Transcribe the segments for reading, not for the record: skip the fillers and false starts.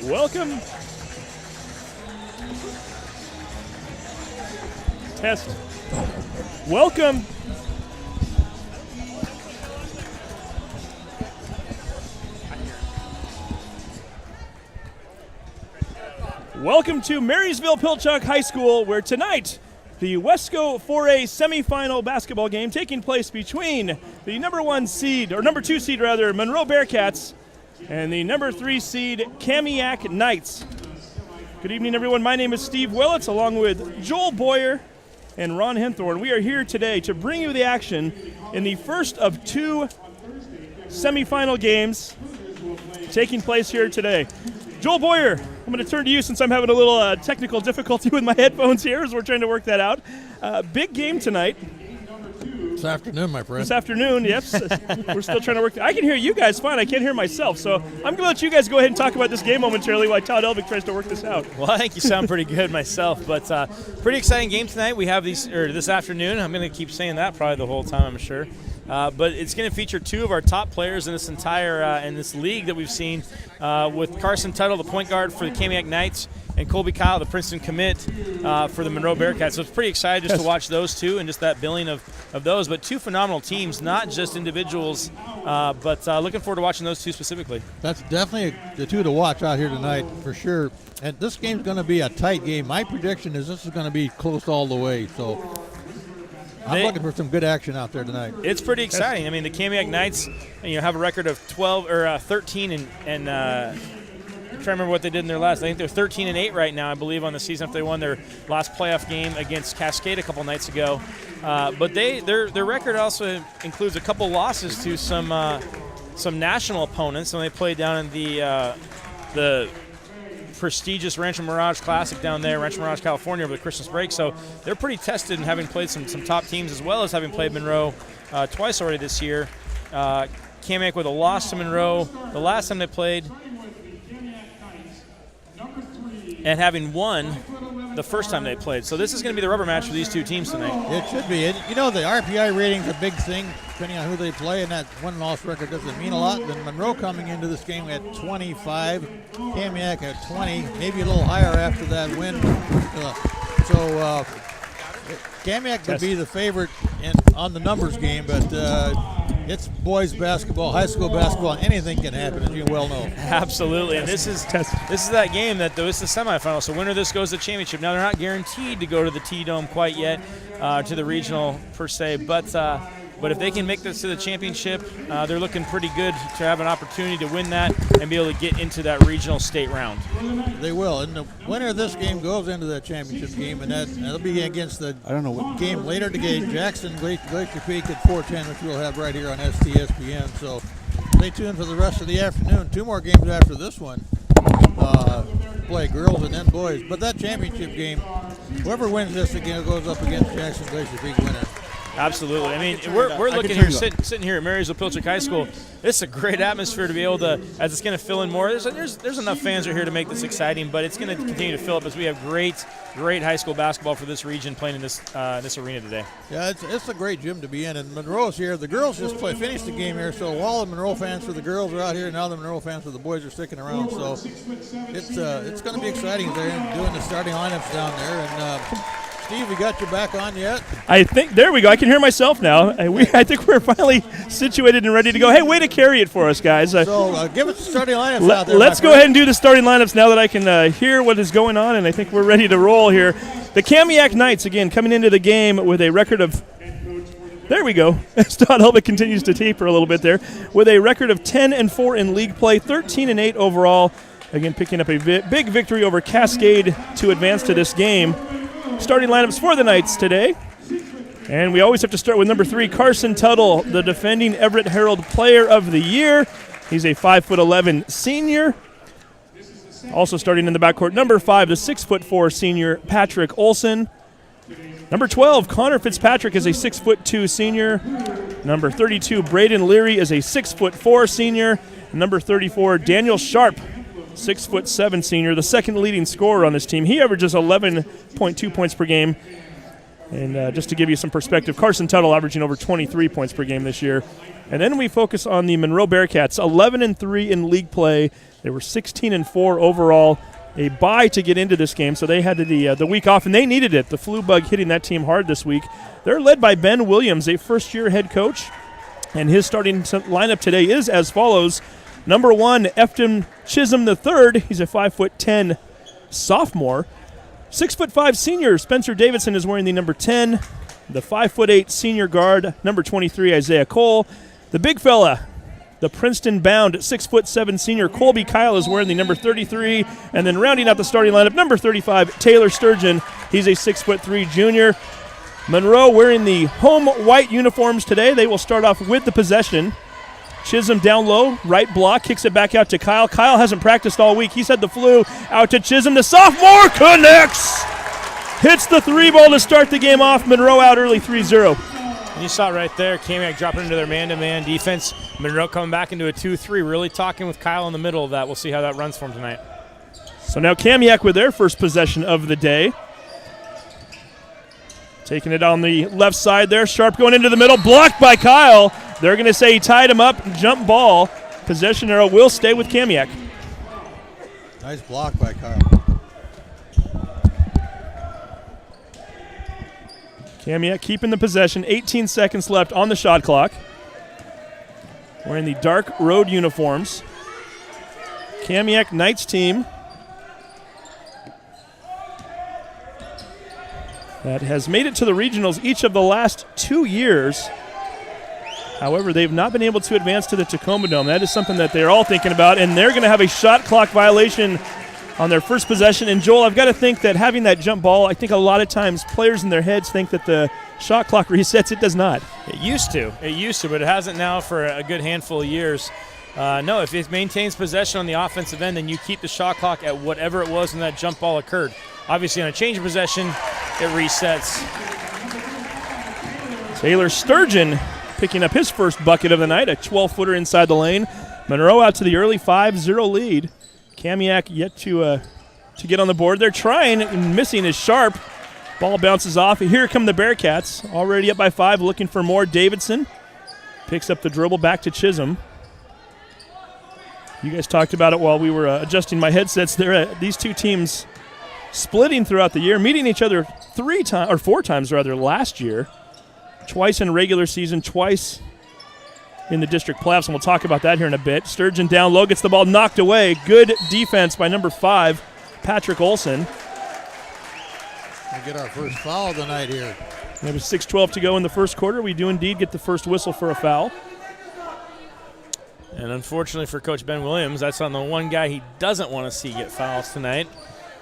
Welcome. Welcome. Test. Welcome. Welcome to Marysville-Pilchuck High School, where tonight the Wesco 4A semifinal basketball game taking place between the number 2 seed, Monroe Bearcats, and the number 3 seed, Kamiak Knights. Good evening, everyone. My name is Steve Willits, along with Joel Boyer and Ron Henthorne. We are here today to bring you the action in the first of 2 semifinal games taking place here today. Joel Boyer, I'm going to turn to you since I'm having a little technical difficulty with my headphones here as we're trying to work that out. Big game tonight. This afternoon, my friend. This afternoon, yes. We're still trying to work. I can hear you guys fine. I can't hear myself. So I'm going to let you guys go ahead and talk about this game momentarily while Todd Elvick tries to work this out. Well, I think you sound pretty good myself. But pretty exciting game tonight. We have this afternoon. I'm going to keep saying that probably the whole time, I'm sure. But it's going to feature 2 of our top players in this entire in this league that we've seen, with Carson Tuttle, the point guard for the Kamiak Knights, and Colby Kyle, the Princeton commit for the Monroe Bearcats. So it's pretty excited just to watch those 2 and just that billing of those. But 2 phenomenal teams, not just individuals, but looking forward to watching those 2 specifically. That's definitely the 2 to watch out here tonight for sure. And this game's going to be a tight game. My prediction is this is going to be close all the way. So I'm looking for some good action out there tonight. It's pretty exciting. I mean, the Kamiak Knights, have a record of 13 and I'm trying to remember what they did in their last. I think they're 13-8 right now, I believe, on the season after they won their last playoff game against Cascade a couple nights ago. But their record also includes a couple losses to some national opponents when they played down in the prestigious Rancho Mirage Classic down there, Rancho Mirage, California, over the Christmas break. So they're pretty tested in having played some top teams, as well as having played Monroe twice already this year. Kamiak with a loss to Monroe the last time they played, and having won the first time they played. So this is going to be the rubber match for these 2 teams tonight. It should be. And, the RPI rating's a big thing, depending on who they play, and that win-loss record doesn't mean a lot. Then Monroe coming into this game at 25, Kamiak at 20, maybe a little higher after that win. So Kamiak could be the favorite on the numbers game, but it's boys basketball, high school basketball, and anything can happen, as you well know. Absolutely, and this is that game that it's the semifinal. So winner of this goes to the championship. Now they're not guaranteed to go to the T-Dome quite yet, to the regional per se, but if they can make this to the championship, they're looking pretty good to have an opportunity to win that and be able to get into that regional state round. They will, and the winner of this game goes into that championship game, and that'll be against the game later today, Jackson Glacier Peak at 4:10, which we'll have right here on STSPN. So stay tuned for the rest of the afternoon. 2 more games after this one. Play girls and then boys. But that championship game, whoever wins this again goes up against Jackson Glacier Peak winner. Absolutely. I mean, we're looking here, sitting here at Marysville-Pilchuck High School. This is a great atmosphere to be able to, as it's going to fill in more. There's enough fans are here to make this exciting, but it's going to continue to fill up as we have great high school basketball for this region playing in this arena today. Yeah, it's a great gym to be in, and Monroe's here. The girls just finished the game here, so all the Monroe fans for the girls are out here, now the Monroe fans for the boys are sticking around. So it's going to be exciting. They're doing the starting lineups down there, and Steve, we got you back on yet? I think, there we go. I can hear myself now. I think we're finally situated and ready to go. Hey, way to carry it for us, guys. So give us the starting lineups out there. Let's go ahead and do the starting lineups now that I can hear what is going on, and I think we're ready to roll here. The Kamiak Knights, again, coming into the game with a record of, there we go. Todd Helbig continues to taper a little bit there, with a record of 10-4 in league play, 13-8 overall. Again, picking up a big victory over Cascade to advance to this game. Starting lineups for the Knights today. And we always have to start with number 3, Carson Tuttle, the defending Everett Herald Player of the Year. He's a 5'11" senior. Also starting in the backcourt, number 5, the 6'4" senior, Patrick Olson. Number 12, Connor Fitzpatrick is a 6'2" senior. Number 32, Braden Leary is a 6'4" senior. Number 34, Daniel Sharp, 6'7" senior, the second leading scorer on this team. He averages 11.2 points per game. And just to give you some perspective, Carson Tuttle averaging over 23 points per game this year. And then we focus on the Monroe Bearcats, 11-3 in league play. They were 16-4 overall. A bye to get into this game, so they had the week off, and they needed it. The flu bug hitting that team hard this week. They're led by Ben Williams, a first-year head coach, and his starting lineup today is as follows. Number 1, Efton Chisholm III. He's a 5'10" sophomore. 6'5" senior Spencer Davidson is wearing the number 10. The 5'8" senior guard, number 23, Isaiah Cole. The big fella, the Princeton-bound 6'7" senior Colby Kyle is wearing the number 33. And then rounding out the starting lineup, number 35, Taylor Sturgeon. He's a 6'3" junior. Monroe wearing the home white uniforms today. They will start off with the possession. Chisholm down low, right block, kicks it back out to Kyle. Kyle hasn't practiced all week. He's had the flu. Out to Chisholm. The sophomore connects. Hits the 3-ball to start the game off. Monroe out early 3-0. And you saw it right there. Kamiak dropping into their man-to-man defense. Monroe coming back into a 2-3, really talking with Kyle in the middle of that. We'll see how that runs for him tonight. So now Kamiak with their first possession of the day. Taking it on the left side there. Sharp going into the middle. Blocked by Kyle. They're going to say he tied him up. Jump ball. Possession arrow will stay with Kamiak. Nice block by Kyle. Kamiak keeping the possession. 18 seconds left on the shot clock. Wearing the dark road uniforms. Kamiak Knights team that has made it to the regionals each of the last 2 years. However, they've not been able to advance to the Tacoma Dome. That is something that they're all thinking about, and they're going to have a shot clock violation on their first possession. And Joel, I've got to think that having that jump ball, I think a lot of times players in their heads think that the shot clock resets. It does not. It used to, but it hasn't now for a good handful of years. No, if it maintains possession on the offensive end, then you keep the shot clock at whatever it was when that jump ball occurred. Obviously, on a change of possession, it resets. Taylor Sturgeon picking up his first bucket of the night, a 12-footer inside the lane. Monroe out to the early 5-0 lead. Kamiak yet to get on the board. They're trying, and missing is Sharp. Ball bounces off. Here come the Bearcats, already up by 5, looking for more. Davidson picks up the dribble back to Chisholm. You guys talked about it while we were adjusting my headsets there. These two teams splitting throughout the year, meeting each other 4 times last year. Twice in regular season, twice in the district playoffs, and we'll talk about that here in a bit. Sturgeon down low, gets the ball knocked away. Good defense by number 5, Patrick Olson. We get our first foul of the night here. There was 6:12 to go in the first quarter. We do indeed get the first whistle for a foul. And unfortunately for Coach Ben Williams, that's on the one guy he doesn't want to see get fouls tonight.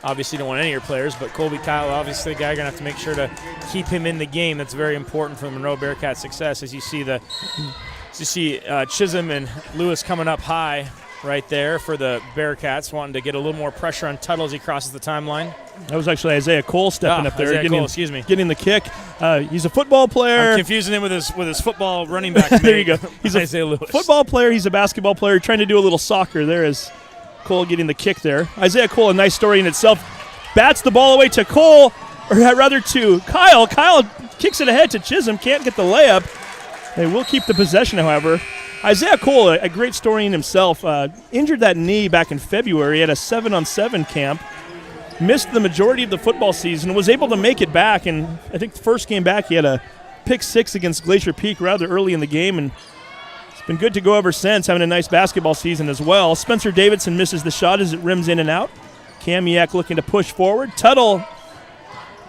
Obviously, don't want any of your players, but Colby Kyle, obviously, the guy you're going to have to make sure to keep him in the game. That's very important for the Monroe Bearcats' success. As you see Chisholm and Lewis coming up high right there for the Bearcats, wanting to get a little more pressure on Tuttle as he crosses the timeline. That was actually Isaiah Cole stepping up there, getting the kick. He's a football player. I'm confusing him with his football running back. There you go. He's Isaiah Lewis. Football player. He's a basketball player, trying to do a little soccer. There is Cole getting the kick there. Isaiah Cole, a nice story in itself. Bats the ball away to Cole, or rather to Kyle. Kyle kicks it ahead to Chisholm. Can't get the layup. They will keep the possession, however. Isaiah Cole, a great story in himself. Injured that knee back in February at a 7-on-7 camp. Missed the majority of the football season. Was able to make it back, and I think the first game back he had a pick 6 against Glacier Peak rather early in the game, and it's been good to go ever since, having a nice basketball season as well. Spencer Davidson misses the shot as it rims in and out. Kamiak looking to push forward. Tuttle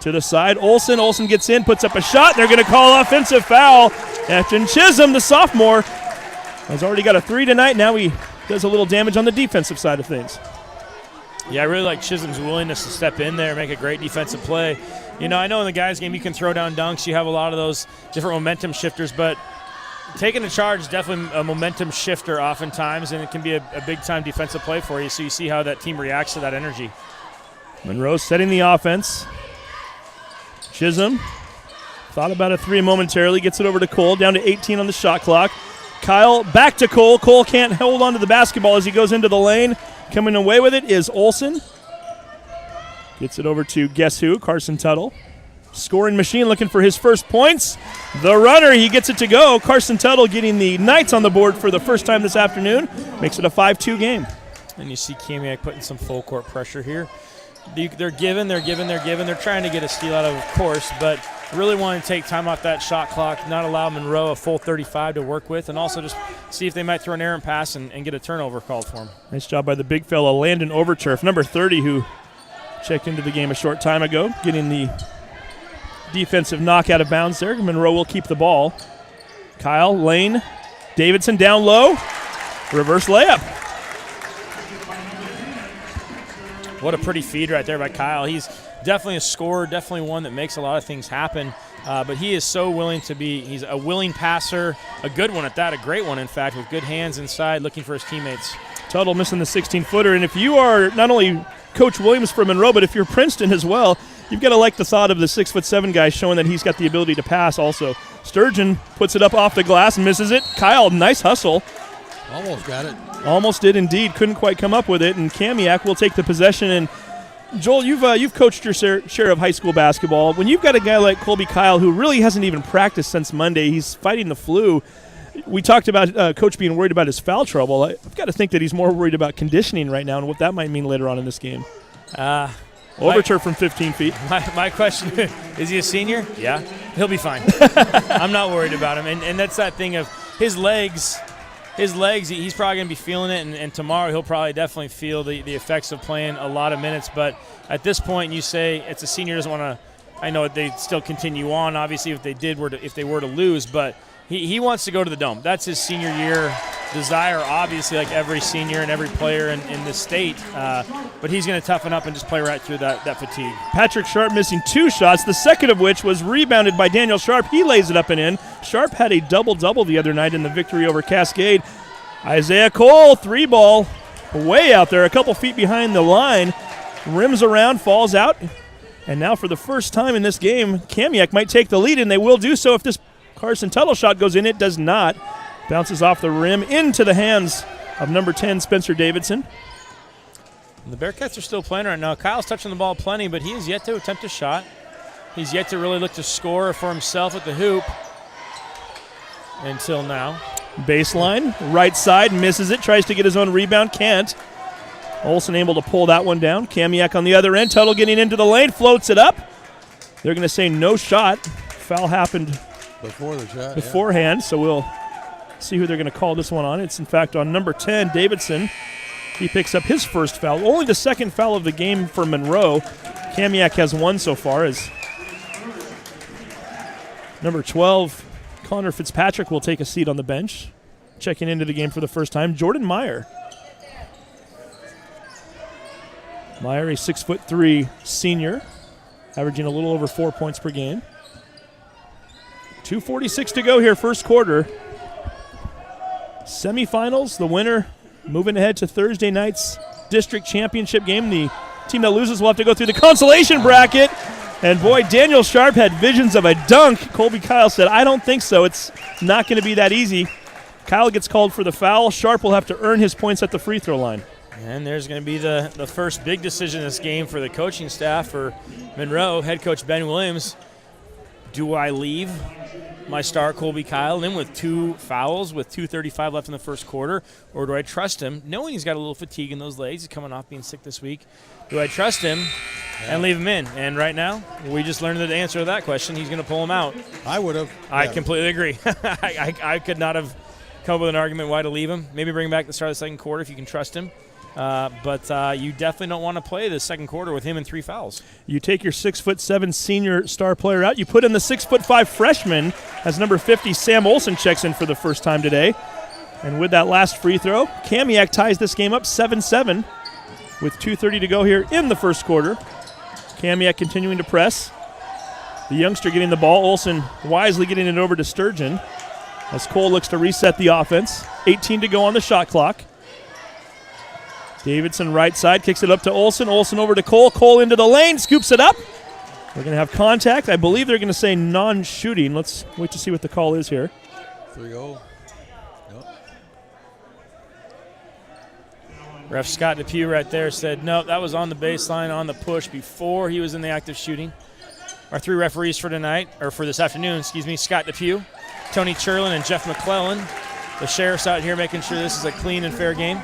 to the side. Olson gets in, puts up a shot. They're going to call offensive foul. Efton Chisholm, the sophomore, has already got a 3 tonight. Now he does a little damage on the defensive side of things. Yeah, I really like Chisholm's willingness to step in there and make a great defensive play. You know, I know in the guys' game you can throw down dunks. You have a lot of those different momentum shifters, but taking a charge is definitely a momentum shifter oftentimes, and it can be a big-time defensive play for you, so you see how that team reacts to that energy. Monroe setting the offense. Chisholm thought about a 3 momentarily, gets it over to Cole, down to 18 on the shot clock. Kyle back to Cole. Cole can't hold on to the basketball as he goes into the lane. Coming away with it is Olson. Gets it over to guess who? Carson Tuttle. scoring machine looking for his first points. The runner, he gets it to go. Carson Tuttle getting the Knights on the board for the first time this afternoon. Makes it a 5-2 game. And you see Kamiak putting some full court pressure here. They're giving. They're trying to get a steal out of course, but really want to take time off that shot clock, not allow Monroe a full 35 to work with, and also just see if they might throw an errant pass and get a turnover called for him. Nice job by the big fella, Landon Overturf, number 30, who checked into the game a short time ago, getting the defensive knock out of bounds there. Monroe will keep the ball. Kyle, Lane, Davidson down low. Reverse layup. What a pretty feed right there by Kyle. He's definitely a scorer, definitely one that makes a lot of things happen. But he is so willing to be, he's a willing passer, a good one at that, a great one, in fact, with good hands inside, looking for his teammates. Tuttle missing the 16-footer. And if you are not only Coach Williams for Monroe, but if you're Princeton as well, you've got to like the thought of the 6'7" guy showing that he's got the ability to pass also. Sturgeon puts it up off the glass and misses it. Kyle, nice hustle. Almost got it. Almost did indeed. Couldn't quite come up with it. And Kamiak will take the possession. And Joel, you've coached your share of high school basketball. When you've got a guy like Colby Kyle who really hasn't even practiced since Monday, he's fighting the flu. We talked about Coach being worried about his foul trouble. I've got to think that he's more worried about conditioning right now and what that might mean later on in this game. Overturf from 15 feet. My question, is he a senior? Yeah. He'll be fine. I'm not worried about him. And that's that thing of his legs, he's probably going to be feeling it, and tomorrow he'll probably definitely feel the effects of playing a lot of minutes. But at this point, you say it's a senior, doesn't want to – I know they'd still continue on, obviously, if they were to lose, but he wants to go to the Dome. That's his senior year desire, obviously, like every senior and every player in this state. But he's going to toughen up and just play right through that fatigue. Patrick Sharp missing 2 shots, the second of which was rebounded by Daniel Sharp. He lays it up and in. Sharp had a double-double the other night in the victory over Cascade. Isaiah Cole, 3-ball, way out there, a couple feet behind the line. Rims around, falls out. And now for the first time in this game, Kamiak might take the lead, and they will do so if this Carson Tuttle shot goes in. It does not. Bounces off the rim into the hands of number 10, Spencer Davidson. The Bearcats are still playing right now. Kyle's touching the ball plenty, but he has yet to attempt a shot. He's yet to really look to score for himself at the hoop until now. Baseline, right side, misses it, tries to get his own rebound, can't. Olsen able to pull that one down. Kamiak on the other end, Tuttle getting into the lane, floats it up. They're going to say no shot. Foul happened before the shot, beforehand, so we'll see who they're going to call this one on. It's, in fact, on number 10, Davidson. He picks up his first foul. Only the second foul of the game for Monroe. Kamiak has 1 so far as number 12, Connor Fitzpatrick, will take a seat on the bench. Checking into the game for the first time, Jordan Meyer. Meyer, a 6'3" senior, averaging a little over 4 points per game. 2:46 to go here, first quarter. Semifinals, the winner moving ahead to Thursday night's district championship game. The team that loses will have to go through the consolation bracket. And boy, Daniel Sharp had visions of a dunk. Colby Kyle said, I don't think so. It's not going to be that easy. Kyle gets called for the foul. Sharp will have to earn his points at the free throw line. And there's going to be the first big decision in this game for the coaching staff for Monroe. Head coach Ben Williams, do I leave my star Colby Kyle in with 2 fouls with 2:35 left in the first quarter, or do I trust him, knowing he's got a little fatigue in those legs, he's coming off being sick this week? Do I trust him and leave him in? And right now, we just learned the answer to that question. He's going to pull him out. I would have. I completely agree. I could not have come up with an argument why to leave him. Maybe bring him back at the start of the second quarter if you can trust him. But you definitely don't want to play the second quarter with him in 3 fouls. You take your 6'7" senior star player out. You put in the 6'5" freshman as number 50, Sam Olsen, checks in for the first time today. And with that last free throw, Kamiak ties this game up 7-7 with 2:30 to go here in the first quarter. Kamiak continuing to press. The youngster getting the ball. Olsen wisely getting it over to Sturgeon as Cole looks to reset the offense. 18 to go on the shot clock. Davidson right side, kicks it up to Olsen. Olsen over to Cole. Cole into the lane, scoops it up. We're going to have contact. I believe they're going to say non-shooting. Let's wait to see what the call is here. 3-0. Nope. Ref Scott DePue right there said, no, that was on the baseline, on the push before he was in the act of shooting. Our 3 referees for tonight, or for this afternoon, Scott Depew, Tony Churlin, and Jeff McClellan. The sheriff's out here making sure this is a clean and fair game.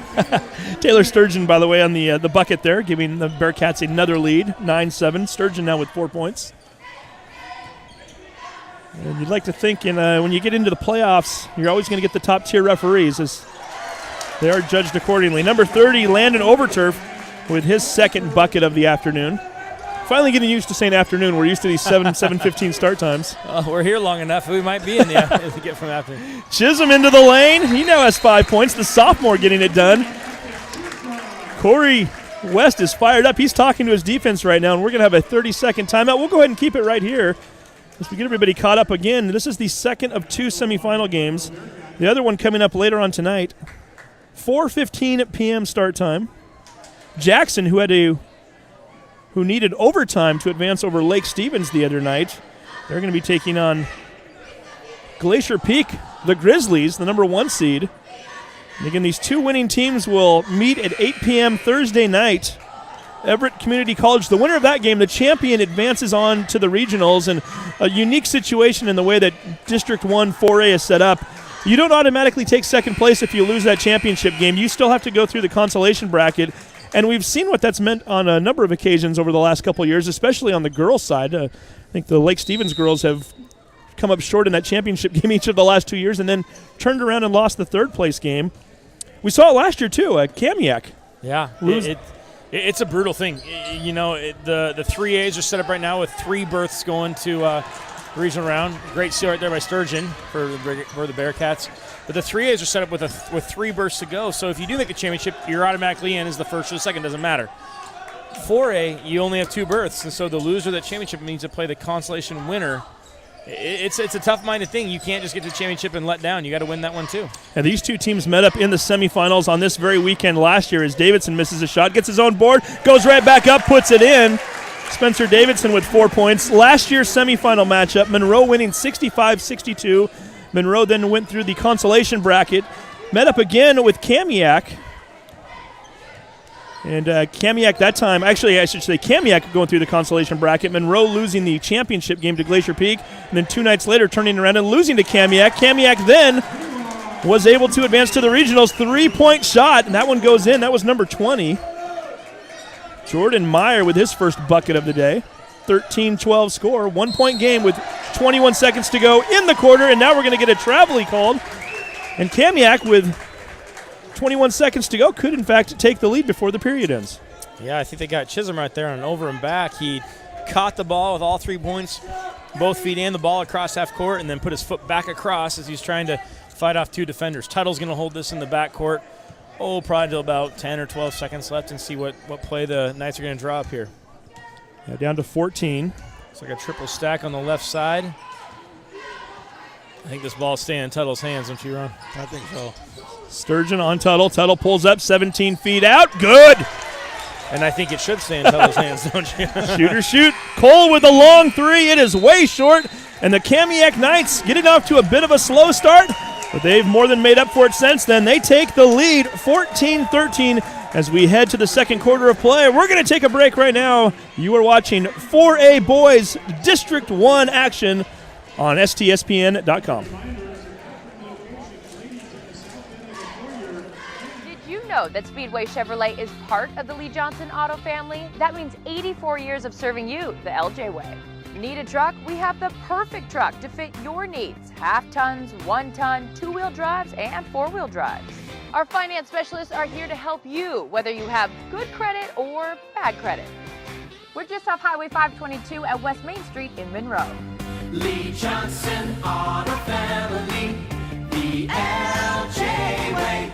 Taylor Sturgeon, by the way, on the bucket there, giving the Bearcats another lead, 9-7. Sturgeon now with 4 points. And you'd like to think when you get into the playoffs, you're always going to get the top-tier referees as they are judged accordingly. Number 30, Landon Overturf, with his second bucket of the afternoon. Finally getting used to saying afternoon. We're used to these 7:15 start times. We're here long enough. We might be in the to get from afternoon. Chisholm into the lane. He now has 5 points. The sophomore getting it done. Corey West is fired up. He's talking to his defense right now, and we're going to have a 30-second timeout. We'll go ahead and keep it right here as we get everybody caught up again. This is the second of 2 semifinal games. The other one coming up later on tonight. 4:15 p.m. start time. Jackson, who needed overtime to advance over Lake Stevens the other night, they're going to be taking on Glacier Peak, the Grizzlies, the number 1 seed. And again, these 2 winning teams will meet at 8 p.m. Thursday night. Everett Community College, the winner of that game, the champion, advances on to the regionals. And a unique situation in the way that District 1 4A is set up. You don't automatically take second place if you lose that championship game. You still have to go through the consolation bracket. And we've seen what that's meant on a number of occasions over the last couple of years, especially on the girls' side. I think the Lake Stevens girls have come up short in that championship game each of the last 2 years and then turned around and lost the third-place game. We saw it last year, too, at Kamiak. Yeah, it's a brutal thing. You know, the 3As are set up right now with 3 berths going to regional round. Great seal right there by Sturgeon for the Bearcats. But the 3As are set up with 3 berths to go. So if you do make the championship, you're automatically in as the first or the second. Doesn't matter. 4A, you only have 2 berths. And so the loser of that championship needs to play the consolation winner. It's a tough-minded thing. You can't just get to the championship and let down. You got to win that one too. And these 2 teams met up in the semifinals on this very weekend last year as Davidson misses a shot, gets his own board, goes right back up, puts it in. Spencer Davidson with 4 points. Last year's semifinal matchup, Monroe winning 65-62. Monroe then went through the consolation bracket, met up again with Kamiak. And Kamiak that time, actually I should say Kamiak going through the consolation bracket, Monroe losing the championship game to Glacier Peak, and then 2 nights later turning around and losing to Kamiak. Kamiak then was able to advance to the regionals, 3-point shot, and that one goes in. That was number 20. Jordan Meyer with his first bucket of the day. 13-12 score, 1-point game with 21 seconds to go in the quarter, and now we're going to get a travel called. And Kamiak with 21 seconds to go could, in fact, take the lead before the period ends. Yeah, I think they got Chisholm right there on an over and back. He caught the ball with all 3 points, both feet and the ball across half court, and then put his foot back across as he's trying to fight off 2 defenders. Tuttle's going to hold this in the backcourt. Probably till about 10 or 12 seconds left and see what play the Knights are going to draw up here. Yeah, down to 14. It's like a triple stack on the left side. I think this ball's staying in Tuttle's hands, don't you, Ron? I think so. Sturgeon on Tuttle. Tuttle pulls up 17 feet out. Good. And I think it should stay in Tuttle's hands, don't you? Shooter shoot. Cole with a long 3. It is way short. And the Kamiak Knights getting off to a bit of a slow start, but they've more than made up for it since then. They take the lead 14-13 as we head to the second quarter of play. We're going to take a break right now. You are watching 4A Boys District 1 action on STSPN.com. Did you know that Speedway Chevrolet is part of the Lee Johnson Auto family? That means 84 years of serving you the LJ way. Need a truck? We have the perfect truck to fit your needs. Half tons, 1 ton, 2-wheel drives, and 4-wheel drives. Our finance specialists are here to help you, whether you have good credit or bad credit. We're just off Highway 522 at West Main Street in Monroe. Lee Johnson Auto Family, the LJ way.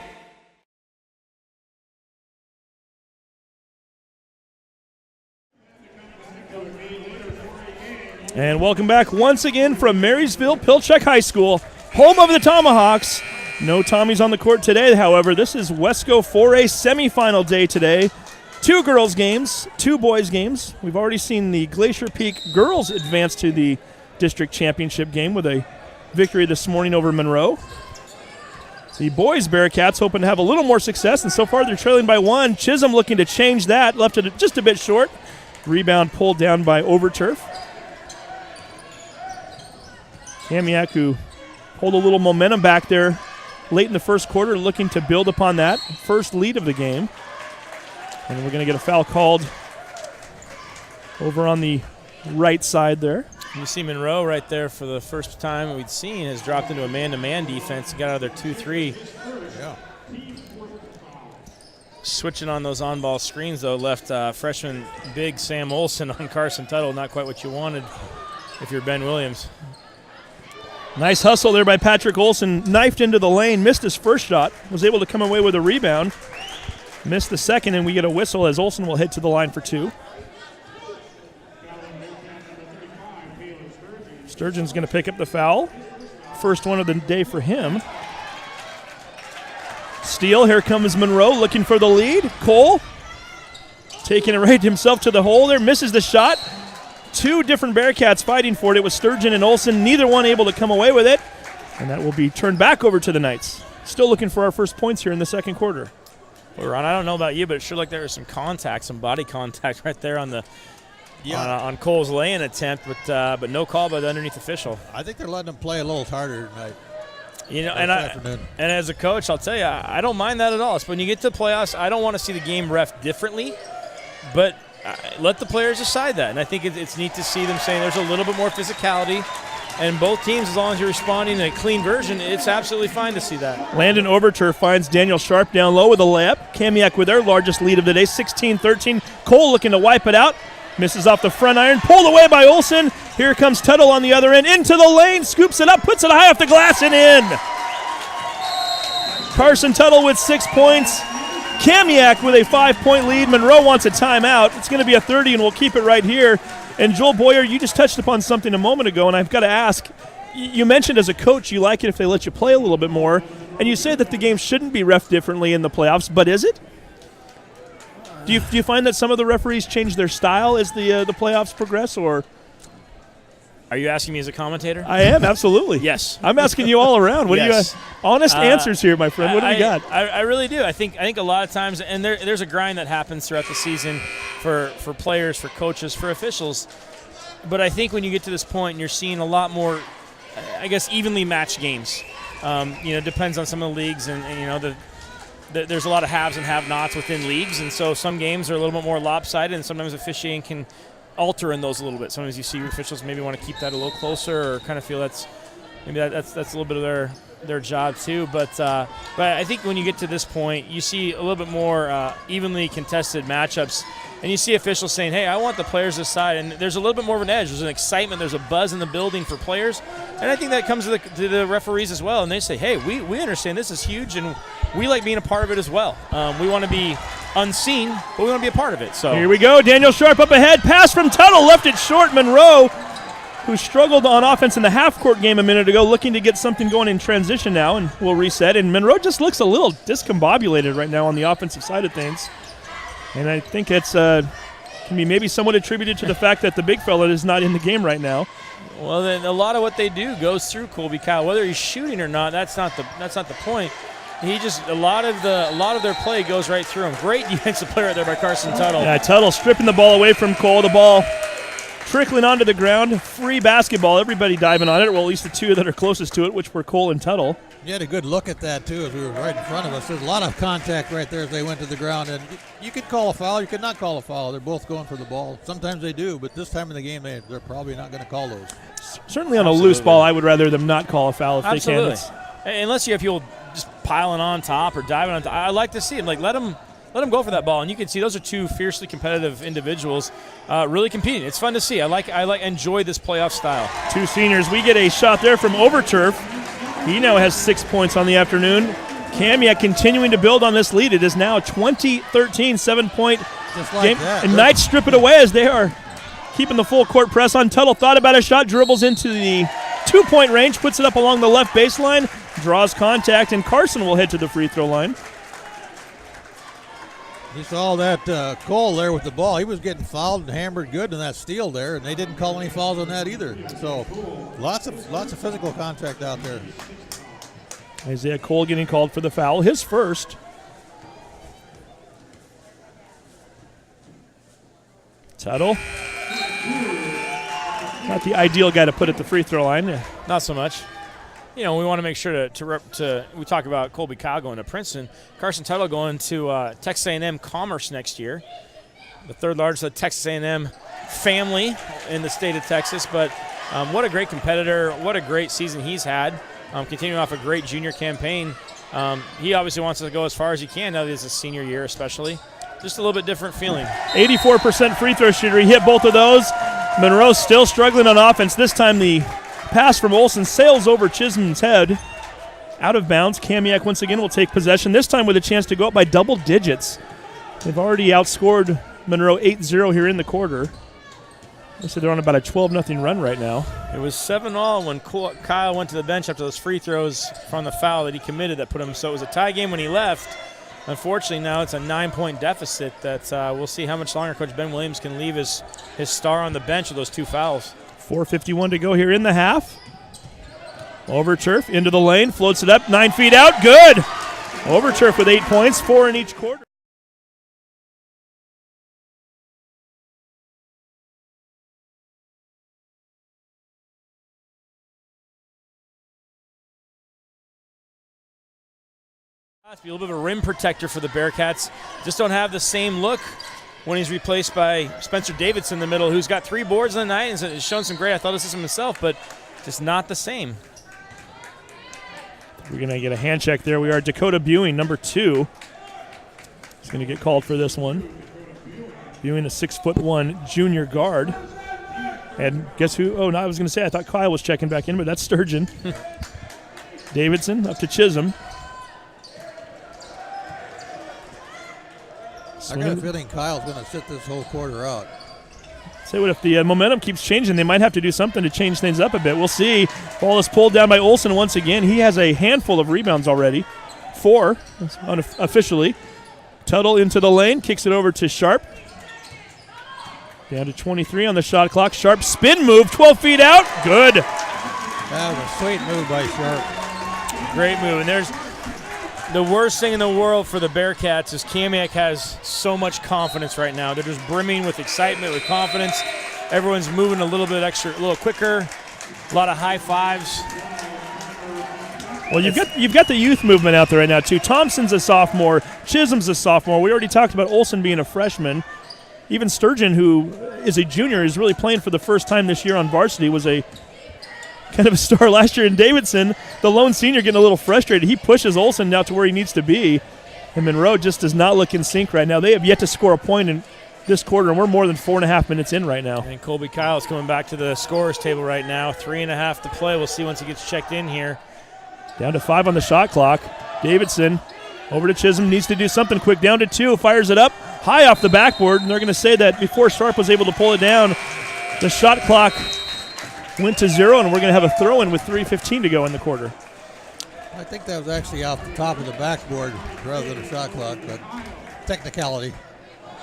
And welcome back once again from Marysville Pilchuck High School, home of the Tomahawks. No Tommies on the court today, however. This is Wesco 4A semifinal day today. 2 girls games, 2 boys games. We've already seen the Glacier Peak girls advance to the district championship game with a victory this morning over Monroe. The boys Bearcats hoping to have a little more success, and so far they're trailing by 1. Chisholm looking to change that, left it just a bit short. Rebound pulled down by Overturf. Kamiak, who pulled a little momentum back there late in the first quarter, looking to build upon that first lead of the game. And we're going to get a foul called over on the right side there. You see Monroe right there for the first time we'd seen has dropped into a man-to-man defense and got out of their 2-3. Yeah. Switching on those on-ball screens, though, left freshman big Sam Olsen on Carson Tuttle. Not quite what you wanted if you're Ben Williams. Nice hustle there by Patrick Olsen. Knifed into the lane, missed his first shot, was able to come away with a rebound. Missed the second, and we get a whistle as Olsen will head to the line for 2. Sturgeon's going to pick up the foul. First one of the day for him. Steal, here comes Monroe looking for the lead. Cole taking it right himself to the hole there, misses the shot. 2 different Bearcats fighting for it. It was Sturgeon and Olsen, neither one able to come away with it. And that will be turned back over to the Knights. Still looking for our first points here in the second quarter. Well, Ron, I don't know about you, but it sure like there was some contact, some body contact right there on the on Cole's lay-in attempt, but no call by the underneath official. I think they're letting them play a little harder tonight. You know, and as a coach, I'll tell you, I don't mind that at all. So when you get to the playoffs, I don't want to see the game ref differently, but let the players decide that. And I think it's neat to see them saying there's a little bit more physicality. And both teams, as long as you're responding in a clean version, it's absolutely fine to see that. Landon Overturf finds Daniel Sharp down low with a layup. Kamiak with their largest lead of the day, 16-13. Cole looking to wipe it out. Misses off the front iron. Pulled away by Olsen. Here comes Tuttle on the other end. Into the lane. Scoops it up. Puts it high off the glass and in. Carson Tuttle with 6 points. Kamiak with a 5-point lead. Monroe wants a timeout. It's going to be a 30, and we'll keep it right here. And Joel Boyer, you just touched upon something a moment ago, and I've got to ask, you mentioned as a coach you like it if they let you play a little bit more, and you say that the game shouldn't be ref differently in the playoffs, but is it? Do you find that some of the referees change their style as the playoffs progress, or? Are you asking me as a commentator? I am, absolutely. Yes. I'm asking you all around. What Yes. do you honest answers here, my friend? What do you got? I really do. I think a lot of times, and there's a grind that happens throughout the season for players, for coaches, for officials. But I think when you get to this point and you're seeing a lot more, I guess, evenly matched games. It depends on some of the leagues, and there's a lot of haves and have-nots within leagues, and so some games are a little bit more lopsided, and sometimes officiating can alter in those a little bit. Sometimes you see officials maybe want to keep that a little closer, or kind of feel that's a little bit of their job too. But I think when you get to this point, you see a little bit more evenly contested matchups, and you see officials saying, "Hey, I want the players this side," and there's a little bit more of an edge. There's an excitement. There's a buzz in the building for players, and I think that comes to the referees as well. And they say, "Hey, we understand this is huge, and we like being a part of it as well. We want to be unseen, but we want to be a part of it." So here we go. Daniel Sharp up ahead. Pass from Tuttle. Left it short. Monroe, who struggled on offense in the half-court game a minute ago, looking to get something going in transition now, and we'll reset. And Monroe just looks a little discombobulated right now on the offensive side of things. And I think it's can be maybe somewhat attributed to the fact that the big fella is not in the game right now. Well, then a lot of what they do goes through Colby Kyle. Whether he's shooting or not, that's not the point. He just a lot of their play goes right through him. Great defensive play right there by Carson Tuttle. Yeah, Tuttle stripping the ball away from Cole. The ball trickling onto the ground. Free basketball. Everybody diving on it. Well, at least the two that are closest to it, which were Cole and Tuttle. You had a good look at that, too, as we were right in front of us. There's a lot of contact right there as they went to the ground. And you could call a foul. You could not call a foul. They're both going for the ball. Sometimes they do, but this time in the game, they're probably not going to call those. Certainly on a loose ball, I would rather them not call a foul if they can. Unless you have people just piling on top or diving on top. I like to see them. Like, let them go for that ball. And you can see those are two fiercely competitive individuals really competing. It's fun to see. I enjoy this playoff style. Two seniors. We get a shot there from Overturf. He now has 6 points on the afternoon. Kamiak continuing to build on this lead. It is now 20-13, 7-point game. That. And Knights strip it away as they are keeping the full court press on. Tuttle thought about a shot, dribbles into the 2-point range, puts it up along the left baseline, draws contact, and Carson will head to the free throw line. You saw that Cole there with the ball. He was getting fouled and hammered good in that steal there, and they didn't call any fouls on that either. So lots of physical contact out there. Isaiah Cole getting called for the foul, his first. Tuttle. Not the ideal guy to put at the free throw line. Not so much. We want to make sure to we talk about Colby Kyle going to Princeton. Carson Tuttle going to Texas A&M Commerce next year. The third largest Texas A&M family in the state of Texas. But what a great competitor. What a great season he's had. Continuing off a great junior campaign. He obviously wants to go as far as he can now that it's a senior year especially. Just a little bit different feeling. 84% free throw shooter. He hit both of those. Monroe still struggling on offense. This time the pass from Olsen sails over Chisholm's head. Out of bounds. Kamiak once again will take possession, this time with a chance to go up by double digits. They've already outscored Monroe 8-0 here in the quarter. So they're on about a 12-0 run right now. It was 7-all when Kyle went to the bench after those free throws from the foul that he committed that put him. So it was a tie game when he left. Unfortunately, now it's a 9-point deficit that we'll see how much longer Coach Ben Williams can leave his star on the bench with those two fouls. 4:51 to go here in the half. Overturf into the lane, floats it up, 9 feet out, good! Overturf with 8 points, 4 in each quarter. Be a little bit of a rim protector for the Bearcats. Just don't have the same look when he's replaced by Spencer Davidson in the middle, who's got 3 boards in the night and has shown some great athleticism himself, but just not the same. We're going to get a hand check there. We are Dakota Buing, number 2. He's going to get called for this one. Buing, a 6'1" junior guard. And guess who? Oh, no, I was going to say I thought Kyle was checking back in, but that's Sturgeon. Davidson up to Chisholm. I got a feeling Kyle's going to sit this whole quarter out. Say what if the momentum keeps changing, they might have to do something to change things up a bit. We'll see. Ball is pulled down by Olsen once again. He has a handful of rebounds already. 4 unofficially. Tuttle into the lane, kicks it over to Sharp. Down to 23 on the shot clock. Sharp spin move, 12 feet out. Good. That was a sweet move by Sharp. Great move. And there's the worst thing in the world for the Bearcats is Kamiak has so much confidence right now. They're just brimming with excitement, with confidence. Everyone's moving a little bit extra, a little quicker. A lot of high fives. Well, you've got the youth movement out there right now too. Thompson's a sophomore. Chisholm's a sophomore. We already talked about Olsen being a freshman. Even Sturgeon, who is a junior, is really playing for the first time this year on varsity. Was a kind of a star last year. And Davidson, the lone senior, getting a little frustrated. He pushes Olsen now to where he needs to be. And Monroe just does not look in sync right now. They have yet to score a point in this quarter, and we're more than 4.5 minutes in right now. And Colby Kyle is coming back to the scorer's table right now. 3.5 to play. We'll see once he gets checked in here. Down to 5 on the shot clock. Davidson over to Chisholm, needs to do something quick. Down to 2, fires it up high off the backboard. And they're going to say that before Sharp was able to pull it down, the shot clock went to 0, and we're going to have a throw-in with 3:15 to go in the quarter. I think that was actually off the top of the backboard rather than a shot clock, but technicality.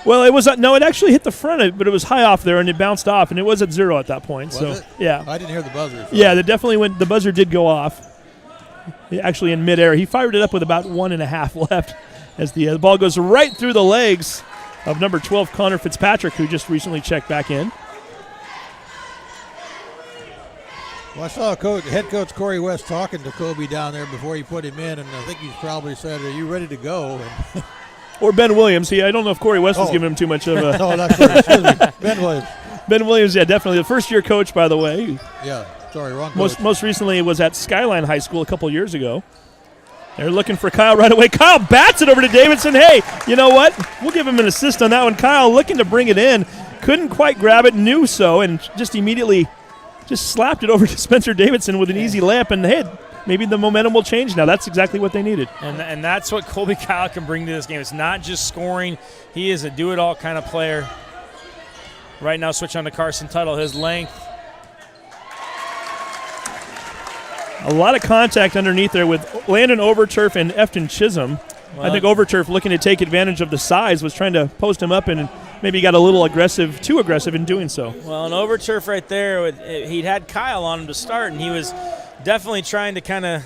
Well, it was no, it actually hit the front, but it was high off there, and it bounced off, and it was at 0 at that point. Was it? Yeah, I didn't hear the buzzer. So. Yeah, definitely the buzzer did go off. Actually, in midair, he fired it up with about 1.5 left, as the ball goes right through the legs of number 12 Connor Fitzpatrick, who just recently checked back in. Well, I saw head coach Corey West talking to Kobe down there before he put him in, and I think he probably said, "Are you ready to go?" Or Ben Williams. I don't know if Corey West was giving him too much of a. No, not Corey. Excuse me. Ben Williams. Ben Williams, yeah, definitely. The first-year coach, by the way. Yeah, sorry, wrong coach. Most recently was at Skyline High School a couple years ago. They're looking for Kyle right away. Kyle bats it over to Davidson. Hey, you know what? We'll give him an assist on that one. Kyle looking to bring it in. Couldn't quite grab it, knew so, and just immediately just slapped it over to Spencer Davidson with an easy layup, and hey, maybe the momentum will change now. That's exactly what they needed. And that's what Colby Kyle can bring to this game. It's not just scoring. He is a do-it-all kind of player. Right now, switch on to Carson Tuttle. His length. A lot of contact underneath there with Landon Overturf and Efton Chisholm. Well, I think Overturf, looking to take advantage of the size, was trying to post him up and maybe got a little too aggressive in doing so. Well, an Overturf right there, he'd had Kyle on him to start, and he was definitely trying to kind of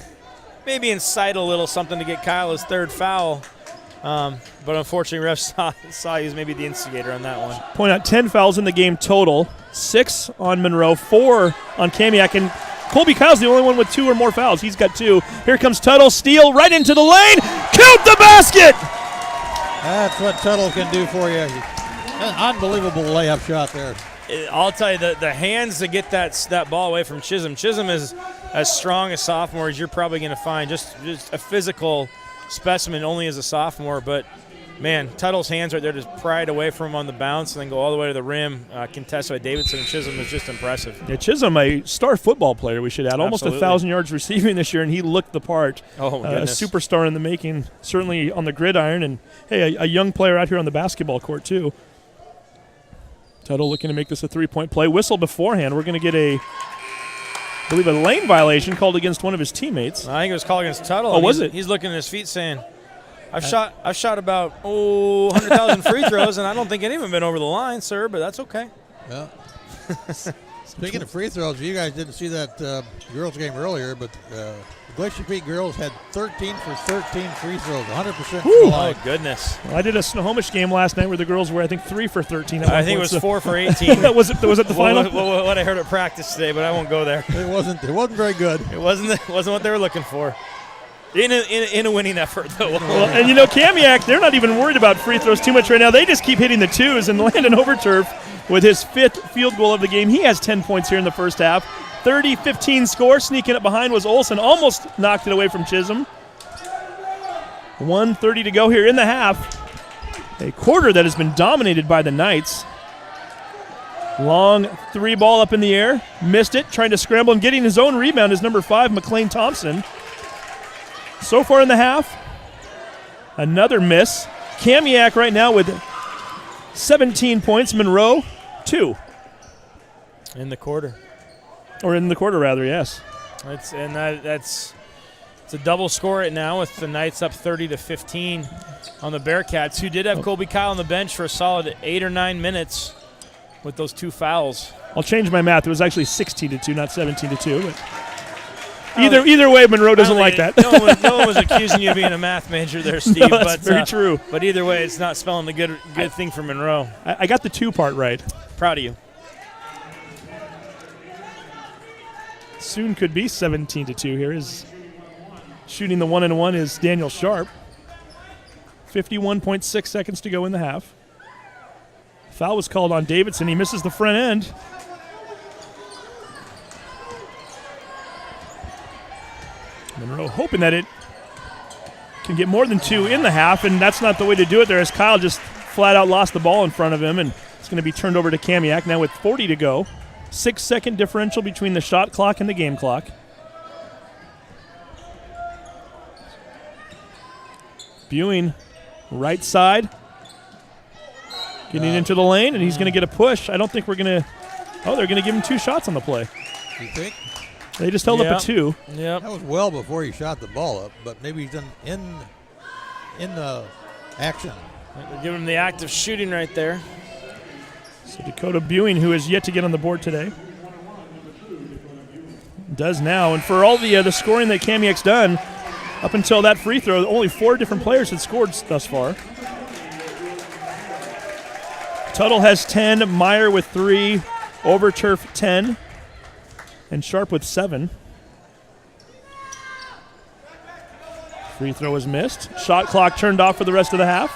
maybe incite a little something to get Kyle his 3rd foul. But unfortunately, refs saw he was maybe the instigator on that one. Point out 10 fouls in the game total. 6 on Monroe, 4 on Kamiak, and Colby Kyle's the only one with 2 or more fouls. He's got 2. Here comes Tuttle, steal right into the lane, count the basket! That's what Tuttle can do for you. An unbelievable layup shot there. I'll tell you, the hands to get that ball away from Chisholm. Chisholm is as strong a sophomore as you're probably going to find, just a physical specimen only as a sophomore, but man, Tuttle's hands right there to pry it away from him on the bounce and then go all the way to the rim. Contested by Davidson and Chisholm is just impressive. Yeah, Chisholm, a star football player, we should add. Almost Absolutely. 1,000 yards receiving this year, and he looked the part. Oh, my A goodness. superstar in the making, certainly on the gridiron, and, hey, a young player out here on the basketball court, too. Tuttle looking to make this a 3-point play. Whistle beforehand. We're going to get I believe a lane violation called against one of his teammates. I think it was called against Tuttle. Oh, was it? He's looking at his feet saying, I've shot about 100,000 free throws, and I don't think any of them have been over the line, sir, but that's okay. Yeah. Speaking of free throws, you guys didn't see that girls game earlier, but the Glacier Peak girls had 13 for 13 free throws, 100% from the line. Oh, goodness. Well, I did a Snohomish game last night where the girls were, I think, 3 for 13. I think it was 4 for 18. was it the final? What I heard at practice today, but I won't go there. It wasn't very good. It wasn't what they were looking for. In a winning effort, though. Well, and Kamiak, they're not even worried about free throws too much right now. They just keep hitting the 2s, and Landon Overturf, with his 5th field goal of the game, he has 10 points here in the first half. 30-15 score. Sneaking up behind was Olsen. Almost knocked it away from Chisholm. 1:30 to go here in the half. A quarter that has been dominated by the Knights. Long 3 ball up in the air. Missed it. Trying to scramble and getting his own rebound is number 5, McLean Thompson. So far in the half, another miss. Kamiak right now with 17 points. Monroe, 2. In the quarter. Or in the quarter, rather, yes. It's a double score right now with the Knights up 30-15 on the Bearcats, who did have Colby Kyle on the bench for a solid 8 or 9 minutes with those 2 fouls. I'll change my math. It was actually 16-2, not 17-2. But either way, Monroe doesn't like that. No one was accusing you of being a math major there, Steve. No, that's very true. But either way, it's not spelling the good thing for Monroe. I got the 2 part right. Proud of you. Soon could be 17-2 here. Is shooting the 1-and-1 is Daniel Sharp. 51.6 seconds to go in the half. Foul was called on Davidson. He misses the front end. Monroe hoping that it can get more than 2 in the half, and that's not the way to do it there, as Kyle just flat out lost the ball in front of him, and it's going to be turned over to Kamiak now with 40 to go. 6-second differential between the shot clock and the game clock. Bewing, right side. Getting into the lane, and he's going to get a push. I don't think we're going to... Oh, they're going to give him 2 shots on the play. You think? They just held up a 2. Yep. That was well before he shot the ball up, but maybe he's in the action. They're giving him the act of shooting right there. So Dakota Bewing, who has yet to get on the board today, does now. And for all the scoring that Kamiak's done, up until that free throw, only 4 different players had scored thus far. Tuttle has 10, Meyer with 3, Overturf 10, and Sharp with 7. Free throw is missed. Shot clock turned off for the rest of the half.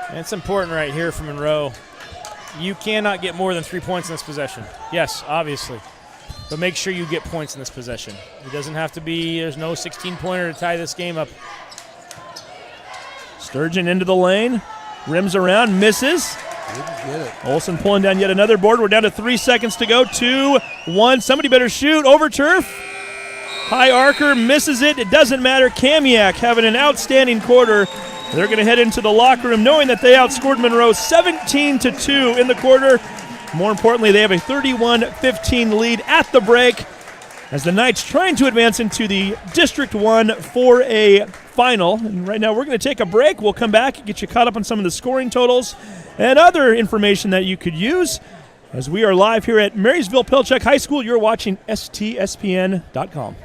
And it's important right here for Monroe. You cannot get more than 3 points in this possession. Yes, obviously. But make sure you get points in this possession. It doesn't have to be, there's no 16-pointer to tie this game up. Sturgeon into the lane. Rims around, misses. Didn't get it. Olsen pulling down yet another board. We're down to 3 seconds to go. 2-1. Somebody better shoot. Overturf. High arcer misses it. It doesn't matter. Kamiak having an outstanding quarter. They're going to head into the locker room knowing that they outscored Monroe 17-2 in the quarter. More importantly, they have a 31-15 lead at the break as the Knights trying to advance into the District 1 4A final. And right now we're going to take a break. We'll come back and get you caught up on some of the scoring totals and other information that you could use as we are live here at Marysville-Pilchuck High School. You're watching STSPN.com.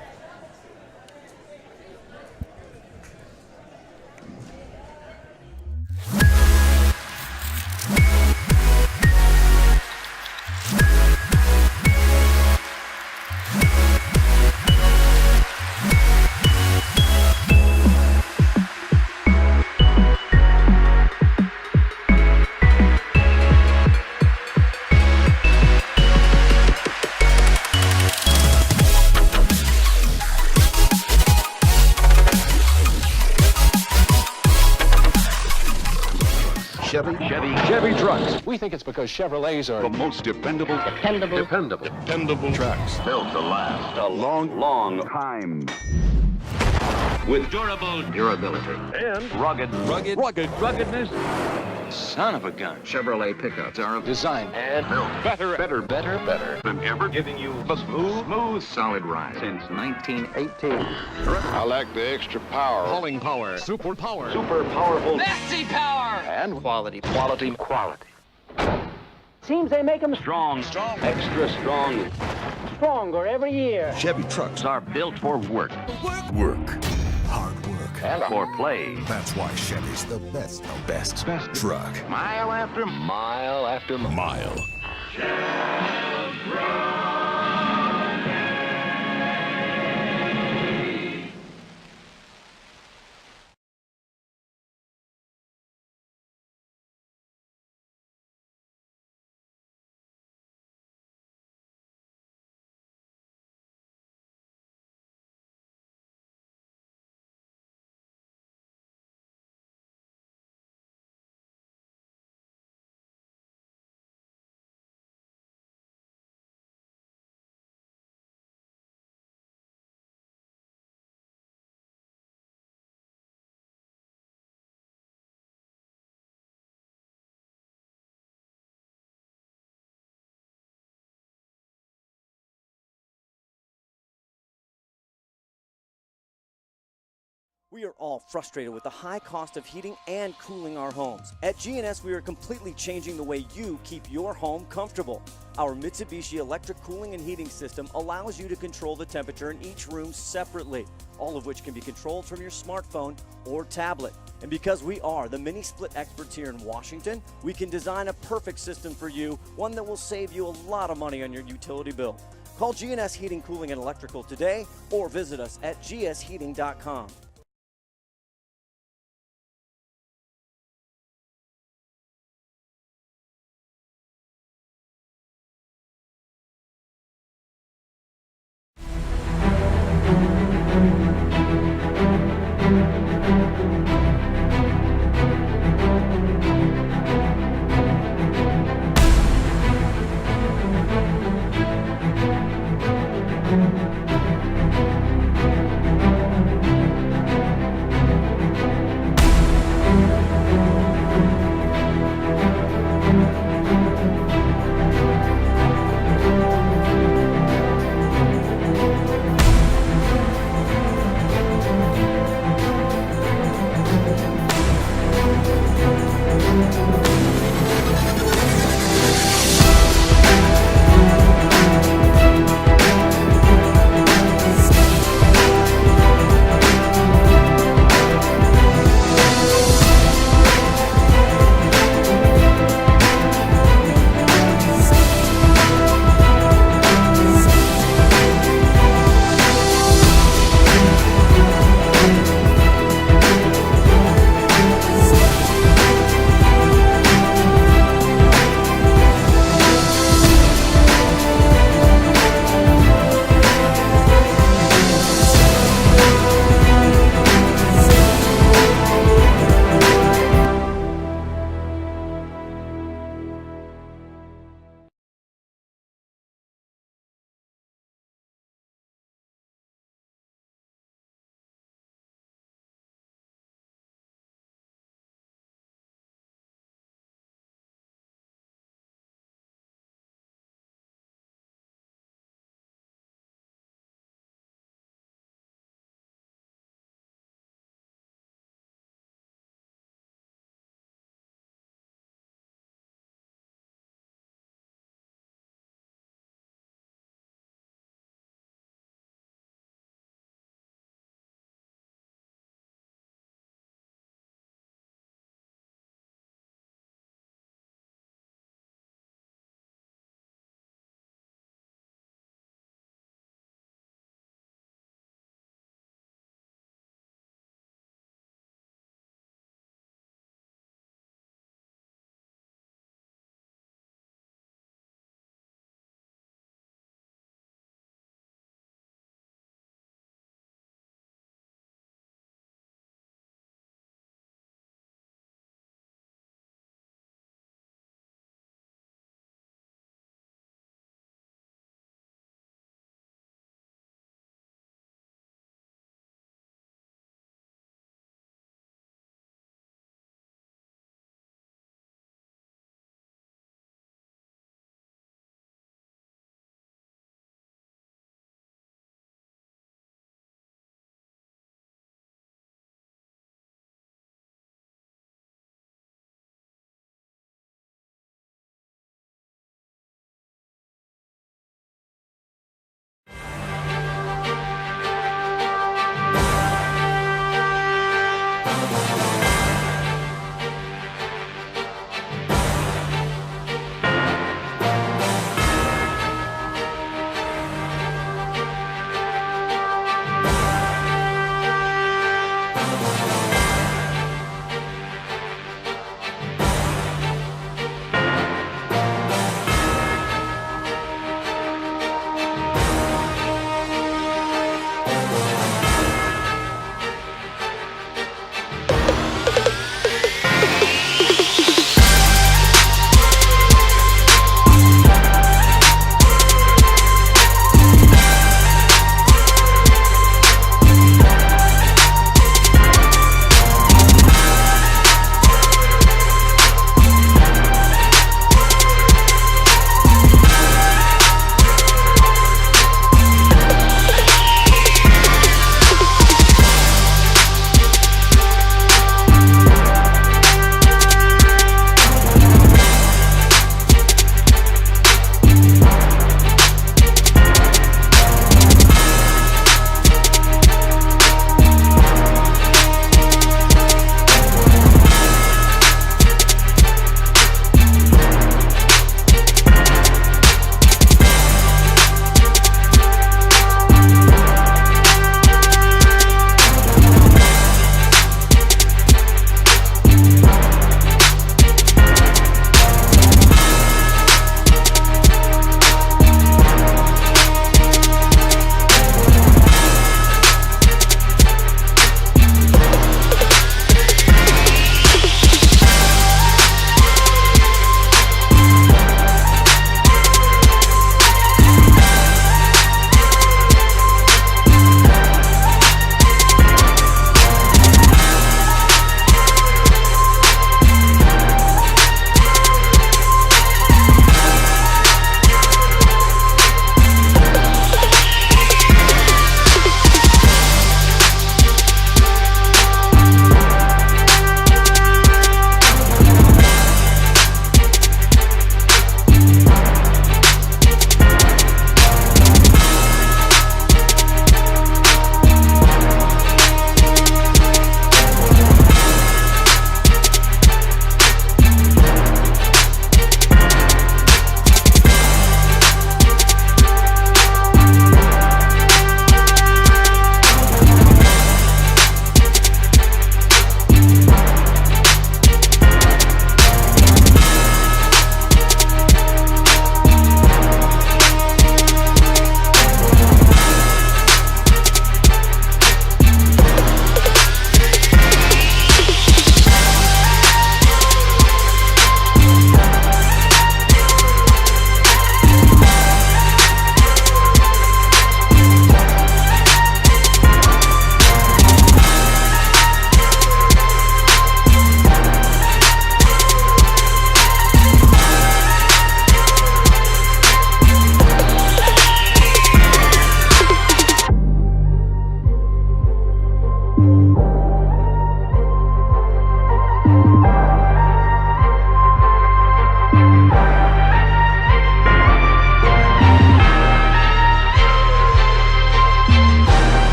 Chevy trucks. We think it's because Chevrolets are The most dependable trucks built to last a long time. with durable Durability and ruggedness. son of a gun. Chevrolet pickups are designed and built Better than ever, giving you a smooth, solid ride since 1918. I like the extra power. Hauling power, super powerful, Nasty power! and quality. Seems they make them Extra strong. stronger every year. Chevy trucks Are built for work work. Hard work. and for play. That's why Chevy's the best truck. Mile after Mile. We are all frustrated with the high cost of heating and cooling our homes. At GNS, we are completely changing the way you keep your home comfortable. Our Mitsubishi electric cooling and heating system allows you to control the temperature in each room separately, all of which can be controlled from your smartphone or tablet. And because we are the mini split experts here in Washington, we can design a perfect system for you, one that will save you a lot of money on your utility bill. Call GNS Heating, Cooling, and Electrical today or visit us at gsheating.com.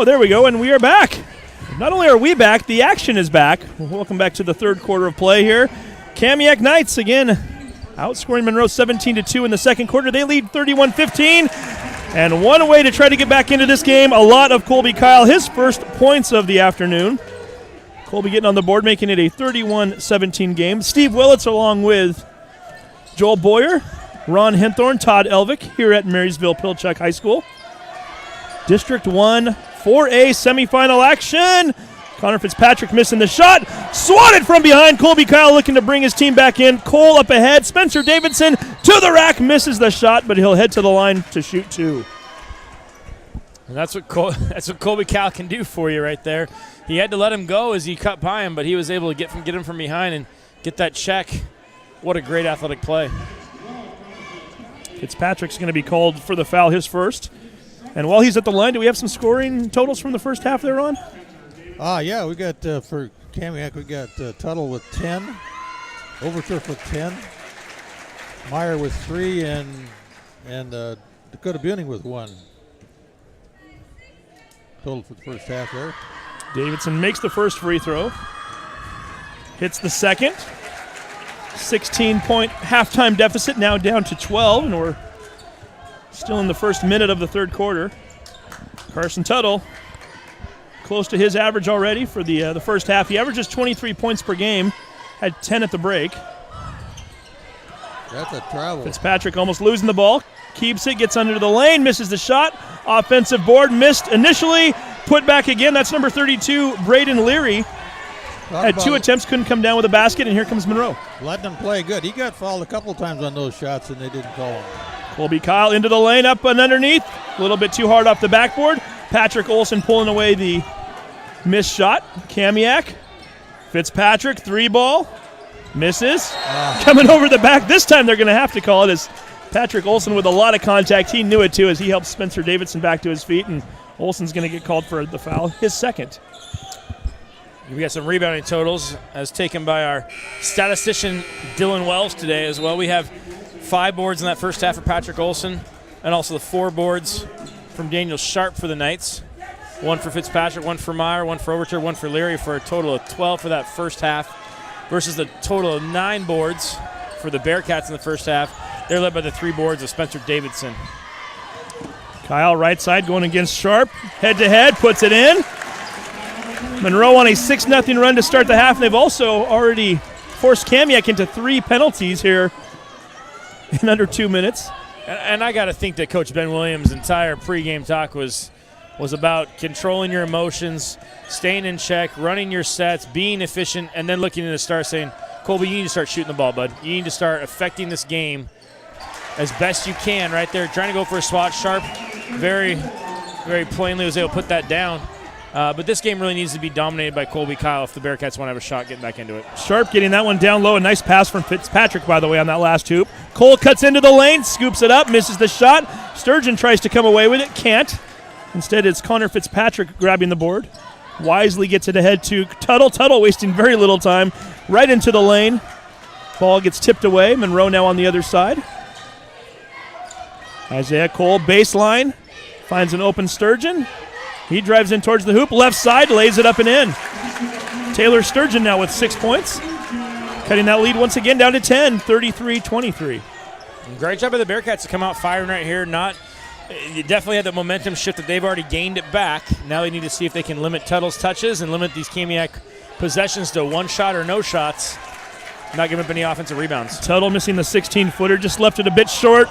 there we go, and we are back. Not only are we back, the action is back. Welcome back to the third quarter of play here. Kamiak Knights, again, outscoring Monroe 17-2 in the second quarter. They lead 31-15. And one way to try to get back into this game, a lot of Colby Kyle, his first points of the afternoon. Colby getting on the board, making it a 31-17 game. Steve Willits along with Joel Boyer, Ron Hinthorn, Todd Elvick here at Marysville-Pilchuck High School. District 1 4A semifinal action. Connor Fitzpatrick missing the shot. Swatted from behind. Colby Kyle looking to bring his team back in. Cole up ahead. Spencer Davidson to the rack. Misses the shot, but he'll head to the line to shoot two. And that's what Colby Kyle can do for you right there. He had to let him go as he cut by him, but he was able to get him from behind and get that check. What a great athletic play. Fitzpatrick's going to be called for the foul, his first. And while he's at the line, do we have some scoring totals from the first half there, Ron? Yeah, we got for Kamiak, we got Tuttle with 10, Overturf with 10, Meyer with 3, and Dakota Buning with 1. Total for the first half there. Davidson makes the first free throw, hits the second. 16-point halftime deficit, now down to 12, and we're still in the first minute of the third quarter. Carson Tuttle, close to his average already for the first half. He averages 23 points per game, had 10 at the break. That's a travel. Fitzpatrick almost losing the ball. Keeps it, gets under the lane, misses the shot. Offensive board, missed initially, put back again. That's number 32, Braden Leary. Had 2 attempts, couldn't come down with a basket, and here comes Monroe. Letting him play good. He got fouled a couple times on those shots, and they didn't call him. Colby Kyle into the lane, up and underneath. A little bit too hard off the backboard. Patrick Olson pulling away the missed shot. Kamiak. Fitzpatrick, 3-ball. Misses. Coming over the back. This time they're going to have to call it as Patrick Olson with a lot of contact. He knew it too as he helped Spencer Davidson back to his feet, and Olson's going to get called for the foul, his second. We got some rebounding totals as taken by our statistician Dylan Wells today as well. We have 5 boards in that first half for Patrick Olson, and also the 4 boards from Daniel Sharp for the Knights. 1 for Fitzpatrick, 1 for Meyer, 1 for Overture, 1 for Leary, for a total of 12 for that first half versus the total of 9 boards for the Bearcats in the first half. They're led by the 3 boards of Spencer Davidson. Kyle right side going against Sharp. Head-to-head, puts it in. Monroe on a 6-0 run to start the half, and they've also already forced Kamiak into 3 penalties here in under 2 minutes. And I got to think that Coach Ben Williams' entire pregame talk was about controlling your emotions, staying in check, running your sets, being efficient, and then looking to start saying, Colby, you need to start shooting the ball, bud. You need to start affecting this game as best you can right there. Trying to go for a spot. Sharp very, very plainly was able to put that down. But this game really needs to be dominated by Colby Kyle if the Bearcats want to have a shot getting back into it. Sharp getting that one down low. A nice pass from Fitzpatrick, by the way, on that last hoop. Cole cuts into the lane, scoops it up, misses the shot. Sturgeon tries to come away with it, can't. Instead, it's Connor Fitzpatrick grabbing the board. Wisely gets it ahead to Tuttle. Tuttle wasting very little time. Right into the lane. Ball gets tipped away. Monroe now on the other side. Isaiah Cole, baseline. Finds an open Sturgeon. He drives in towards the hoop. Left side, lays it up and in. Taylor Sturgeon now with 6 points. Cutting that lead once again down to 10, 33-23. Great job by the Bearcats to come out firing right here. You definitely had the momentum shift that they've already gained it back. Now they need to see if they can limit Tuttle's touches and limit these Kamiak possessions to 1 shot or no shots. Not giving up any offensive rebounds. Tuttle missing the 16-footer, just left it a bit short.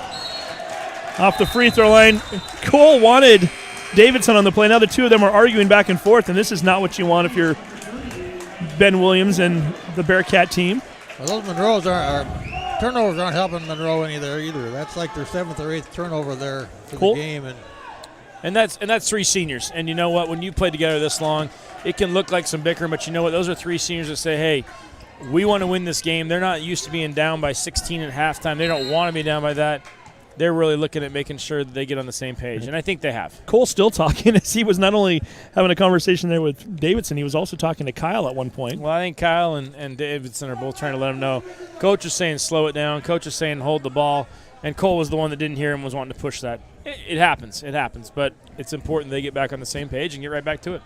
Off the free throw line. Cole wanted Davidson on the play. Now the two of them are arguing back and forth, and this is not what you want if you're Ben Williams and the Bearcat team. Well, those turnovers aren't helping Monroe any there either. That's like their 7th or 8th turnover there for the game. And that's 3 seniors. And you know what? When you play together this long, it can look like some bickering, but you know what? Those are 3 seniors that say, hey, we want to win this game. They're not used to being down by 16 at halftime. They don't want to be down by that. They're really looking at making sure that they get on the same page, and I think they have. Cole's still talking as he was not only having a conversation there with Davidson, he was also talking to Kyle at one point. Well, I think Kyle and Davidson are both trying to let him know. Coach is saying slow it down. Coach is saying hold the ball, and Cole was the one that didn't hear him, was wanting to push that. It happens. It happens. But it's important they get back on the same page and get right back to it.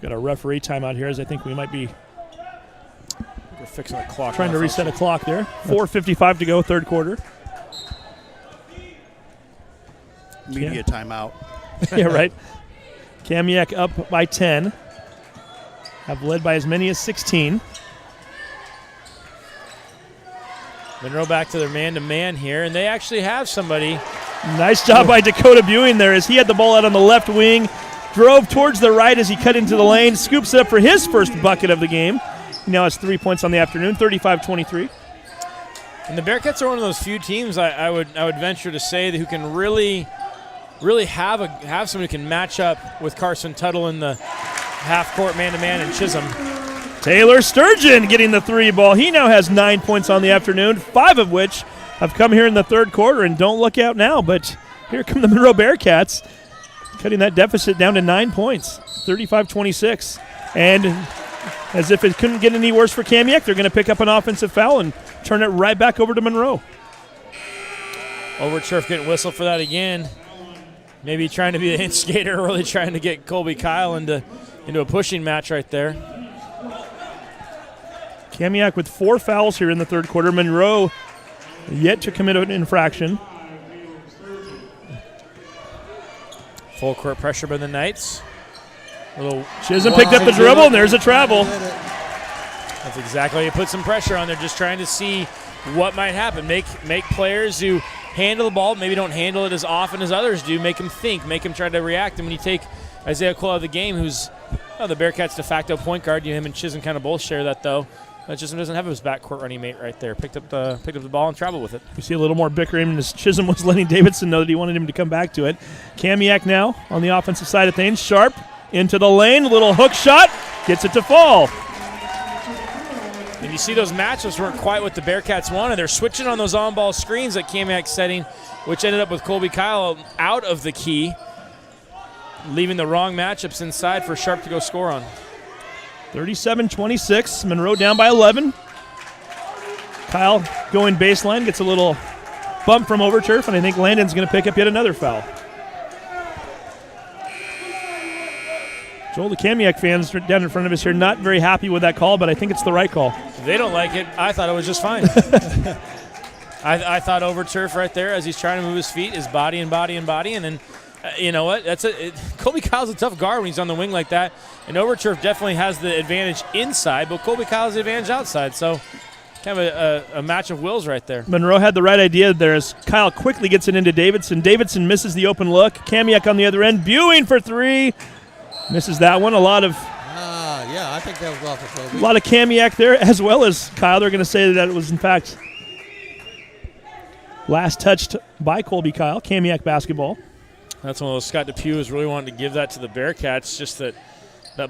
Got a referee timeout here as I think we might be We're fixing the clock. trying to reset a clock there. 4:55 to go, third quarter. Media timeout. Yeah, right. Kamiak up by 10. Have led by as many as 16. Monroe back to their man-to-man here, and they actually have somebody. Nice job by Dakota Buing there as he had the ball out on the left wing. Drove towards the right as he cut into the lane. Scoops it up for his first bucket of the game. He now has 3 points on the afternoon, 35-23. And the Bearcats are one of those few teams I would venture to say that who can really have somebody who can match up with Carson Tuttle in the half-court man-to-man and Chisholm. Taylor Sturgeon getting the 3 ball. He now has 9 points on the afternoon, 5 of which have come here in the third quarter. And don't look out now, but here come the Monroe Bearcats, cutting that deficit down to 9 points, 35-26. And as if it couldn't get any worse for Kamiak, they're going to pick up an offensive foul and turn it right back over to Monroe. Overturf getting whistled for that again. Maybe trying to be the instigator, or really trying to get Colby Kyle into a pushing match right there. Kamiak with 4 fouls here in the third quarter. Monroe yet to commit an infraction. Full court pressure by the Knights. Chisholm picked up the dribble, and there's a travel. That's exactly how you put some pressure on. They're just trying to see what might happen. Make players who handle the ball, maybe don't handle it as often as others do, make them think, make them try to react. And when you take Isaiah Cole out of the game, who's the Bearcats' de facto point guard, him and Chisholm kind of both share that, though. Chisholm doesn't have his backcourt running mate right there. Picked up the ball and traveled with it. We see a little more bickering as Chisholm was letting Davidson know that he wanted him to come back to it. Kamiak now on the offensive side of things. Sharp into the lane, little hook shot, gets it to fall. And you see those matchups weren't quite what the Bearcats wanted. They're switching on those on-ball screens that Kamiak's setting, which ended up with Colby Kyle out of the key, leaving the wrong matchups inside for Sharp to go score on. 37-26, Monroe down by 11. Kyle going baseline, gets a little bump from Overturf, and I think Landon's going to pick up yet another foul. Joel, the Kamiak fans down in front of us here, not very happy with that call, but I think it's the right call. They don't like it. I thought it was just fine. I thought Overturf right there as he's trying to move his feet is body and body and body, and then you know what? Colby Kyle's a tough guard when he's on the wing like that, and Overturf definitely has the advantage inside, but Colby Kyle has the advantage outside, so kind of a match of wills right there. Monroe had the right idea there as Kyle quickly gets it into Davidson. Davidson misses the open look. Kamiak on the other end. Buing for 3. Misses that one. A lot of I think that was off of Colby. A lot of Kamiak there, as well as Kyle. They're going to say that it was, in fact, last touched by Colby Kyle. Kamiak basketball. That's one of those. Scott Depew was really wanting to give that to the Bearcats, just that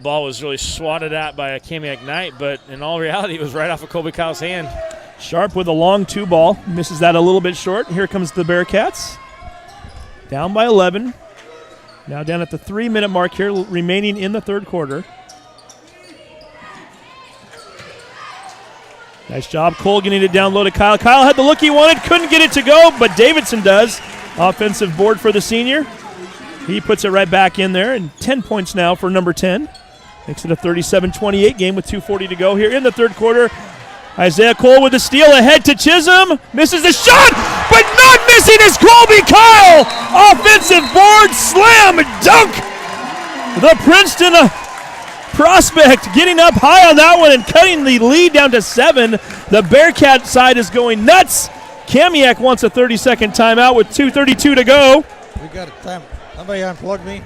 ball was really swatted at by a Kamiak Knight, but in all reality, it was right off of Colby Kyle's hand. Sharp with a long 2 ball. Misses that a little bit short. Here comes the Bearcats. Down by 11. Now down at the 3-minute mark here, remaining in the third quarter. Nice job. Cole getting it down low to Kyle. Kyle had the look he wanted, couldn't get it to go, but Davidson does. Offensive board for the senior. He puts it right back in there, and 10 points now for number 10. Makes it a 37-28 game with 2:40 to go here in the third quarter. Isaiah Cole with the steal ahead to Chisholm. Misses the shot, but not missing is Colby Kyle. Offensive board slam dunk. The Princeton prospect getting up high on that one and cutting the lead down to 7. The Bearcat side is going nuts. Kamiak wants a 30-second timeout with 2:32 to go. We got a time. Somebody unplugged me.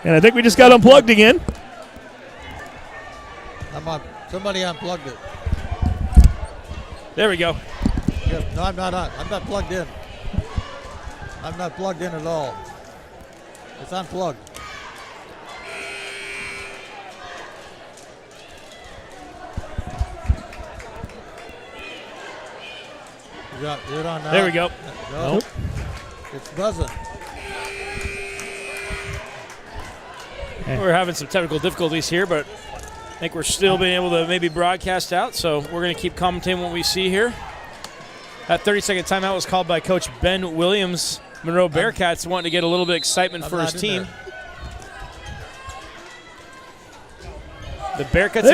And I think we just got unplugged again. Somebody unplugged it. There we go. No, I'm not on. I'm not plugged in. I'm not plugged in at all. It's unplugged. Is it on now? There we go. No. Nope. It's buzzing. We're having some technical difficulties here, but I think we're still being able to maybe broadcast out, so we're going to keep commentating what we see here. That 30-second timeout was called by Coach Ben Williams Monroe Bearcats wanting to get a little bit of excitement for his team. The Bearcats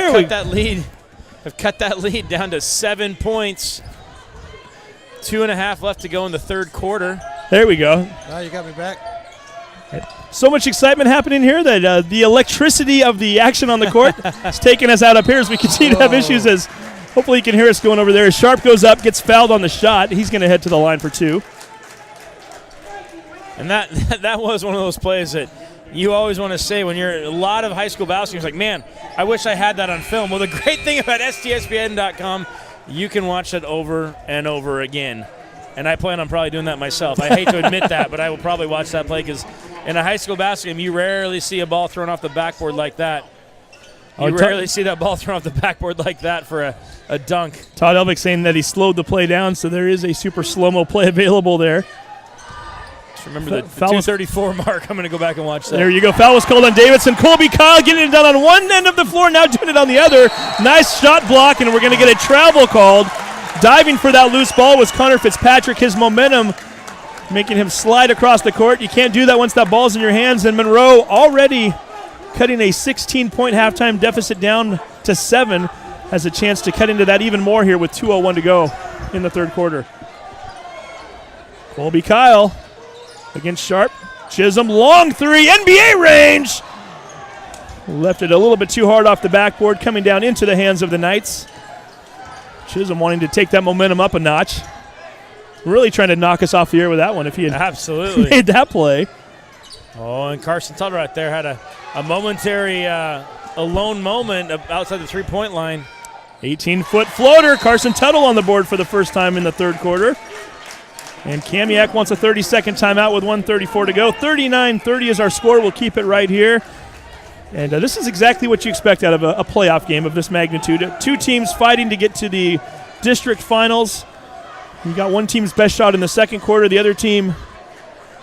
have cut that lead down to 7 points. 2.5 left to go in the third quarter. There we go. Now you got me back. So much excitement happening here that the electricity of the action on the court is taking us out up here as we continue to have issues. As hopefully you can hear us going over there. As Sharp goes up, gets fouled on the shot. He's going to head to the line for 2. And that was one of those plays that you always want to say when you're a lot of high school basketball. You're like, man, I wish I had that on film. Well, the great thing about STSPN.com, you can watch that over and over again. And I plan on probably doing that myself. I hate to admit that, but I will probably watch that play because in a high school basketball game, you rarely see a ball thrown off the backboard like that. You rarely see that ball thrown off the backboard like that for a dunk. Todd Elvick saying that he slowed the play down, so there is a super slow-mo play available there. Just remember the 2:34 mark. I'm going to go back and watch that. There you go. Foul was called on Davidson. Colby Kyle getting it done on one end of the floor, now doing it on the other. Nice shot block, and we're going to get a travel called. Diving for that loose ball was Connor Fitzpatrick. His momentum making him slide across the court. You can't do that once that ball's in your hands. And Monroe already cutting a 16-point halftime deficit down to 7. Has a chance to cut into that even more here with 2:01 to go in the third quarter. Colby Kyle against Sharp. Chisholm, long three, NBA range. Left it a little bit too hard off the backboard, coming down into the hands of the Knights. Chisholm wanting to take that momentum up a notch. Really trying to knock us off the air with that one if he had made that play. Oh, and Carson Tuttle right there had a momentary alone moment outside the three-point line. 18-foot floater. Carson Tuttle on the board for the first time in the third quarter. And Kamiak wants a 30-second timeout with 1:34 to go. 39-30 is our score. We'll keep it right here. And this is exactly what you expect out of a playoff game of this magnitude. 2 teams fighting to get to the district finals. You got one team's best shot in the second quarter. The other team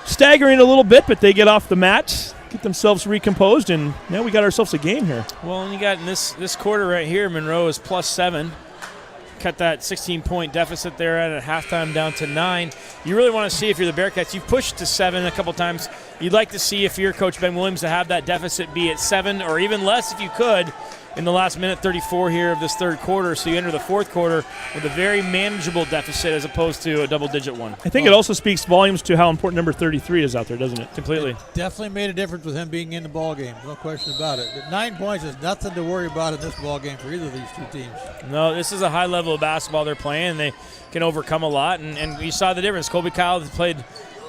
staggering a little bit, but they get off the mat, get themselves recomposed, and now we got ourselves a game here. Well, and you got in this quarter right here, Monroe is +7. Cut that 16-point deficit there at halftime down to 9. You really want to see if you're the Bearcats. You've pushed to 7 a couple times. You'd like to see if you're Coach Ben Williams to have that deficit be at 7 or even less if you could in the last minute 34 here of this third quarter. So you enter the fourth quarter with a very manageable deficit as opposed to a double-digit one. I think it also speaks volumes to how important number 33 is out there, doesn't it? Completely. It definitely made a difference with him being in the ball game. No question about it. But 9 points is nothing to worry about in this ball game for either of these 2 teams. No, this is a high level of basketball they're playing, and they can overcome a lot. And you saw the difference. Colby Kyle played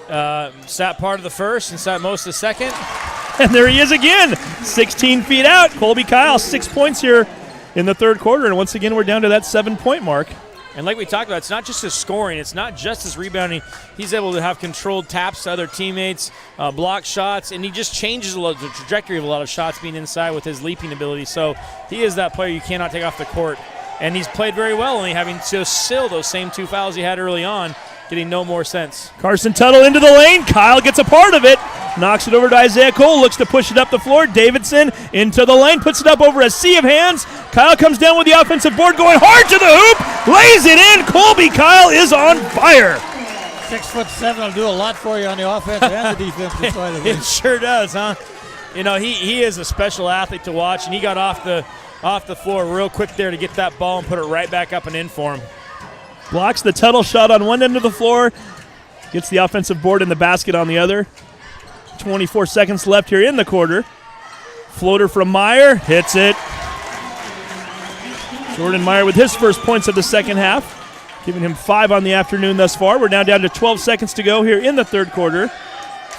sat part of the first and sat most of the second. And there he is again, 16 feet out. Colby Kyle, 6 points here in the third quarter. And once again, we're down to that 7-point mark. And like we talked about, it's not just his scoring. It's not just his rebounding. He's able to have controlled taps to other teammates, block shots, and he just changes the trajectory of a lot of shots being inside with his leaping ability. So he is that player you cannot take off the court. And he's played very well, only having to still those same 2 fouls he had early on, getting no more sense. Carson Tuttle into the lane. Kyle gets a part of it. Knocks it over to Isaiah Cole. Looks to push it up the floor. Davidson into the lane. Puts it up over a sea of hands. Kyle comes down with the offensive board. Going hard to the hoop. Lays it in. Colby Kyle is on fire. 6'7" will do a lot for you on the offensive and the defensive side of It it. sure does, huh? You know, he is a special athlete to watch, and he got off the floor real quick there to get that ball and put it right back up and in for him. Blocks the Tuttle shot on one end of the floor. Gets the offensive board in the basket on the other. 24 seconds left here in the quarter. Floater from Meyer. Hits it. Jordan Meyer with his first points of the second half. Giving him 5 on the afternoon thus far. We're now down to 12 seconds to go here in the third quarter.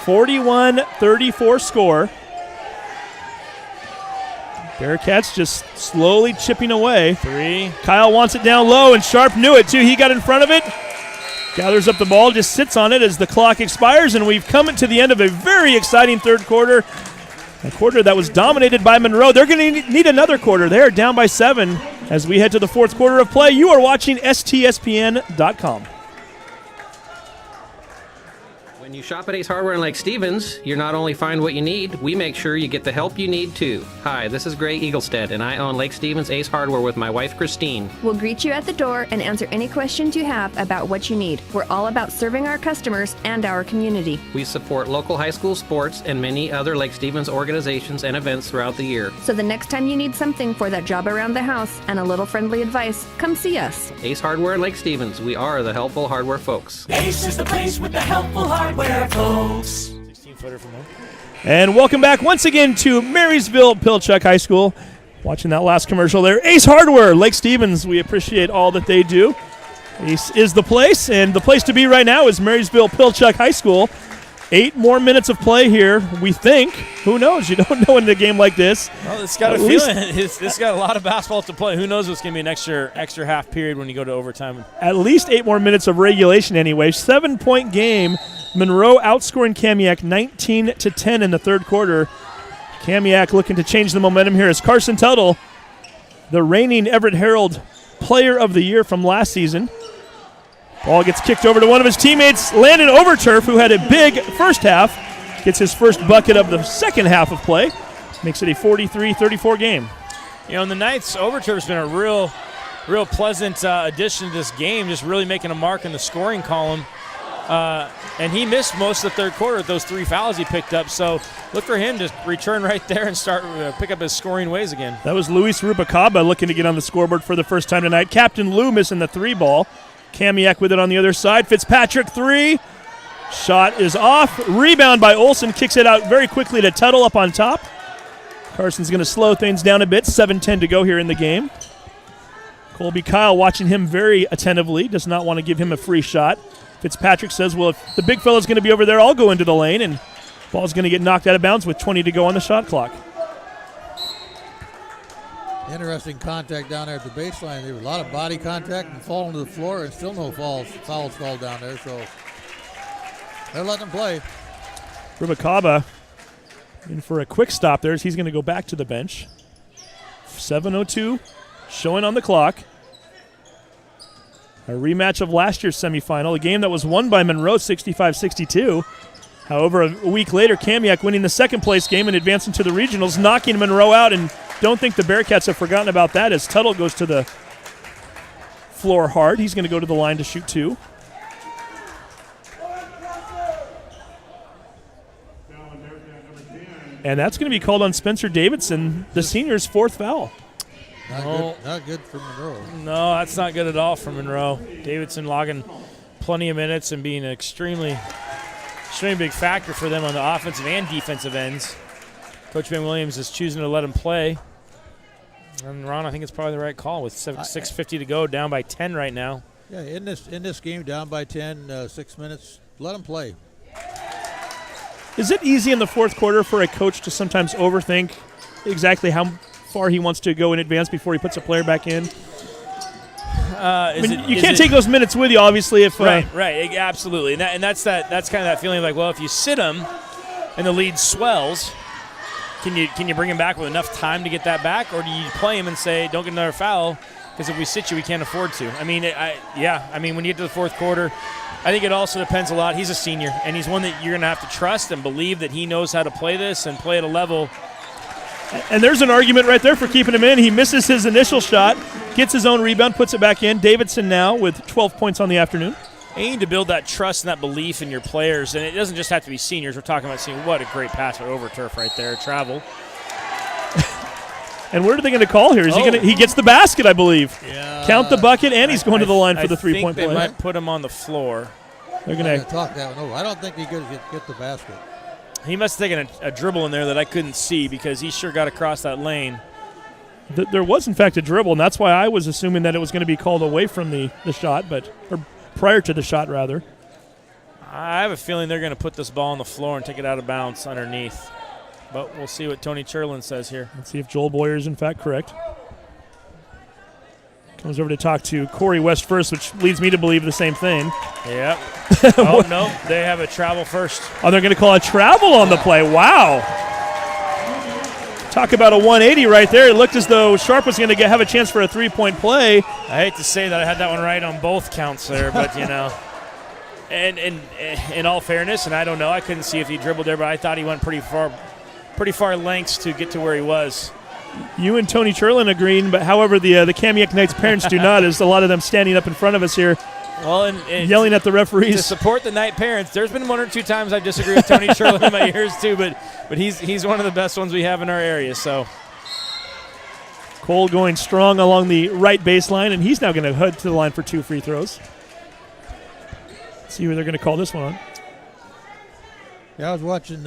41-34 score. Bearcats just slowly chipping away. 3. Kyle wants it down low, and Sharp knew it too. He got in front of it. Gathers up the ball, just sits on it as the clock expires, and we've come to the end of a very exciting third quarter. A quarter that was dominated by Monroe. They're going to need another quarter. They are down by 7 as we head to the fourth quarter of play. You are watching STSPN.com. When you shop at Ace Hardware in Lake Stevens, you not only find what you need, we make sure you get the help you need too. Hi, this is Gray Eaglestead, and I own Lake Stevens Ace Hardware with my wife Christine. We'll greet you at the door and answer any questions you have about what you need. We're all about serving our customers and our community. We support local high school sports and many other Lake Stevens organizations and events throughout the year. So the next time you need something for that job around the house and a little friendly advice, come see us. Ace Hardware in Lake Stevens, we are the helpful hardware folks. Ace is the place with the helpful hardware, folks. 16-footer from him. And welcome back once again to Marysville Pilchuck High School. Watching that last commercial there. Ace Hardware, Lake Stevens. We appreciate all that they do. Ace is the place, and the place to be right now is Marysville Pilchuck High School. 8 more minutes of play here, we think. Who knows? You don't know in a game like this. Well, it's got a feeling. It's got a lot of basketball to play. Who knows what's going to be an extra half period when you go to overtime. At least 8 more minutes of regulation anyway. 7-point game. Monroe outscoring Kamiak 19-10 in the third quarter. Kamiak looking to change the momentum here as Carson Tuttle, the reigning Everett Herald Player of the Year from last season. Ball gets kicked over to one of his teammates, Landon Overturf, who had a big first half. Gets his first bucket of the second half of play. Makes it a 43-34 game. You know, in the Knights, Overturf's been a real pleasant addition to this game, just really making a mark in the scoring column. And he missed most of the third quarter with those 3 fouls he picked up. So look for him to return right there and start pick up his scoring ways again. That was Luis Rubacaba looking to get on the scoreboard for the first time tonight. Captain Lou missing the 3 ball. Kamiak with it on the other side. Fitzpatrick 3. Shot is off. Rebound by Olsen. Kicks it out very quickly to Tuttle up on top. Carson's going to slow things down a bit. 7:10 to go here in the game. Colby Kyle watching him very attentively. Does not want to give him a free shot. Fitzpatrick says, well, if the big fella's going to be over there, I'll go into the lane. And ball's going to get knocked out of bounds with 20 to go on the shot clock. Interesting contact down there at the baseline. There was a lot of body contact and falling to the floor, and still no fouls called down there. So they're letting them play. Rubacaba in for a quick stop there as he's going to go back to the bench. 7:02 showing on the clock. A rematch of last year's semifinal, a game that was won by Monroe 65-62. However, a week later, Kamiak winning the second place game and advancing to the regionals, knocking Monroe out, and don't think the Bearcats have forgotten about that as Tuttle goes to the floor hard. He's going to go to the line to shoot 2. And that's going to be called on Spencer Davidson, the senior's 4th foul. Not good for Monroe. No, that's not good at all for Monroe. Davidson logging plenty of minutes and being an extremely big factor for them on the offensive and defensive ends. Coach Van Williams is choosing to let him play. And Ron, I think it's probably the right call with 6:50 to go, down by 10 right now. Yeah, in this game, down by 10, 6 minutes, let him play. Is it easy in the fourth quarter for a coach to sometimes overthink exactly how far he wants to go in advance before he puts a player back in? You can't take those minutes with you, obviously. If right, absolutely, and that's kind of that feeling of like, well, if you sit him and the lead swells, can you bring him back with enough time to get that back, or do you play him and say, don't get another foul because if we sit you, we can't afford to? I mean, when you get to the fourth quarter, I think it also depends a lot. He's a senior, and he's one that you're going to have to trust and believe that he knows how to play this and play at a level. And there's an argument right there for keeping him in. He misses his initial shot, gets his own rebound, puts it back in. Davidson now with 12 points on the afternoon. And you need to build that trust and that belief in your players, and it doesn't just have to be seniors. We're talking about seeing what a great pass by Overturf right there, travel. And where are they going to call here? Is he gets the basket, I believe. Yeah. Count the bucket, and he's going to the line for the three-point play. They might put him on the floor. They're going to talk that one over. I don't think he could get the basket. He must have taken a dribble in there that I couldn't see because he sure got across that lane. There was, in fact, a dribble, and that's why I was assuming that it was going to be called away from the shot, or prior to the shot, rather. I have a feeling they're going to put this ball on the floor and take it out of bounds underneath. But we'll see what Tony Cherlin says here. Let's see if Joel Boyer is, in fact, correct. Comes over to talk to Corey West first, which leads me to believe the same thing. Yep. Oh, no, they have a travel first. Oh, they're going to call a travel on the play. Wow. Talk about a 180 right there. It looked as though Sharp was going to have a chance for a three-point play. I hate to say that I had that one right on both counts there, but, you know. And in all fairness, and I don't know, I couldn't see if he dribbled there, but I thought he went pretty far lengths to get to where he was. You and Tony Cherlin agreeing, but however, the Kamiak Knights parents do not, as a lot of them standing up in front of us here. Well, and yelling at the referees. To support the Knight parents, there's been 1 or 2 times I've disagreed with Tony Cherlin in my ears too, but he's one of the best ones we have in our area. So Cole going strong along the right baseline, and he's now going to head to the line for 2 free throws. Let's see who they're going to call this one on. Yeah, I was watching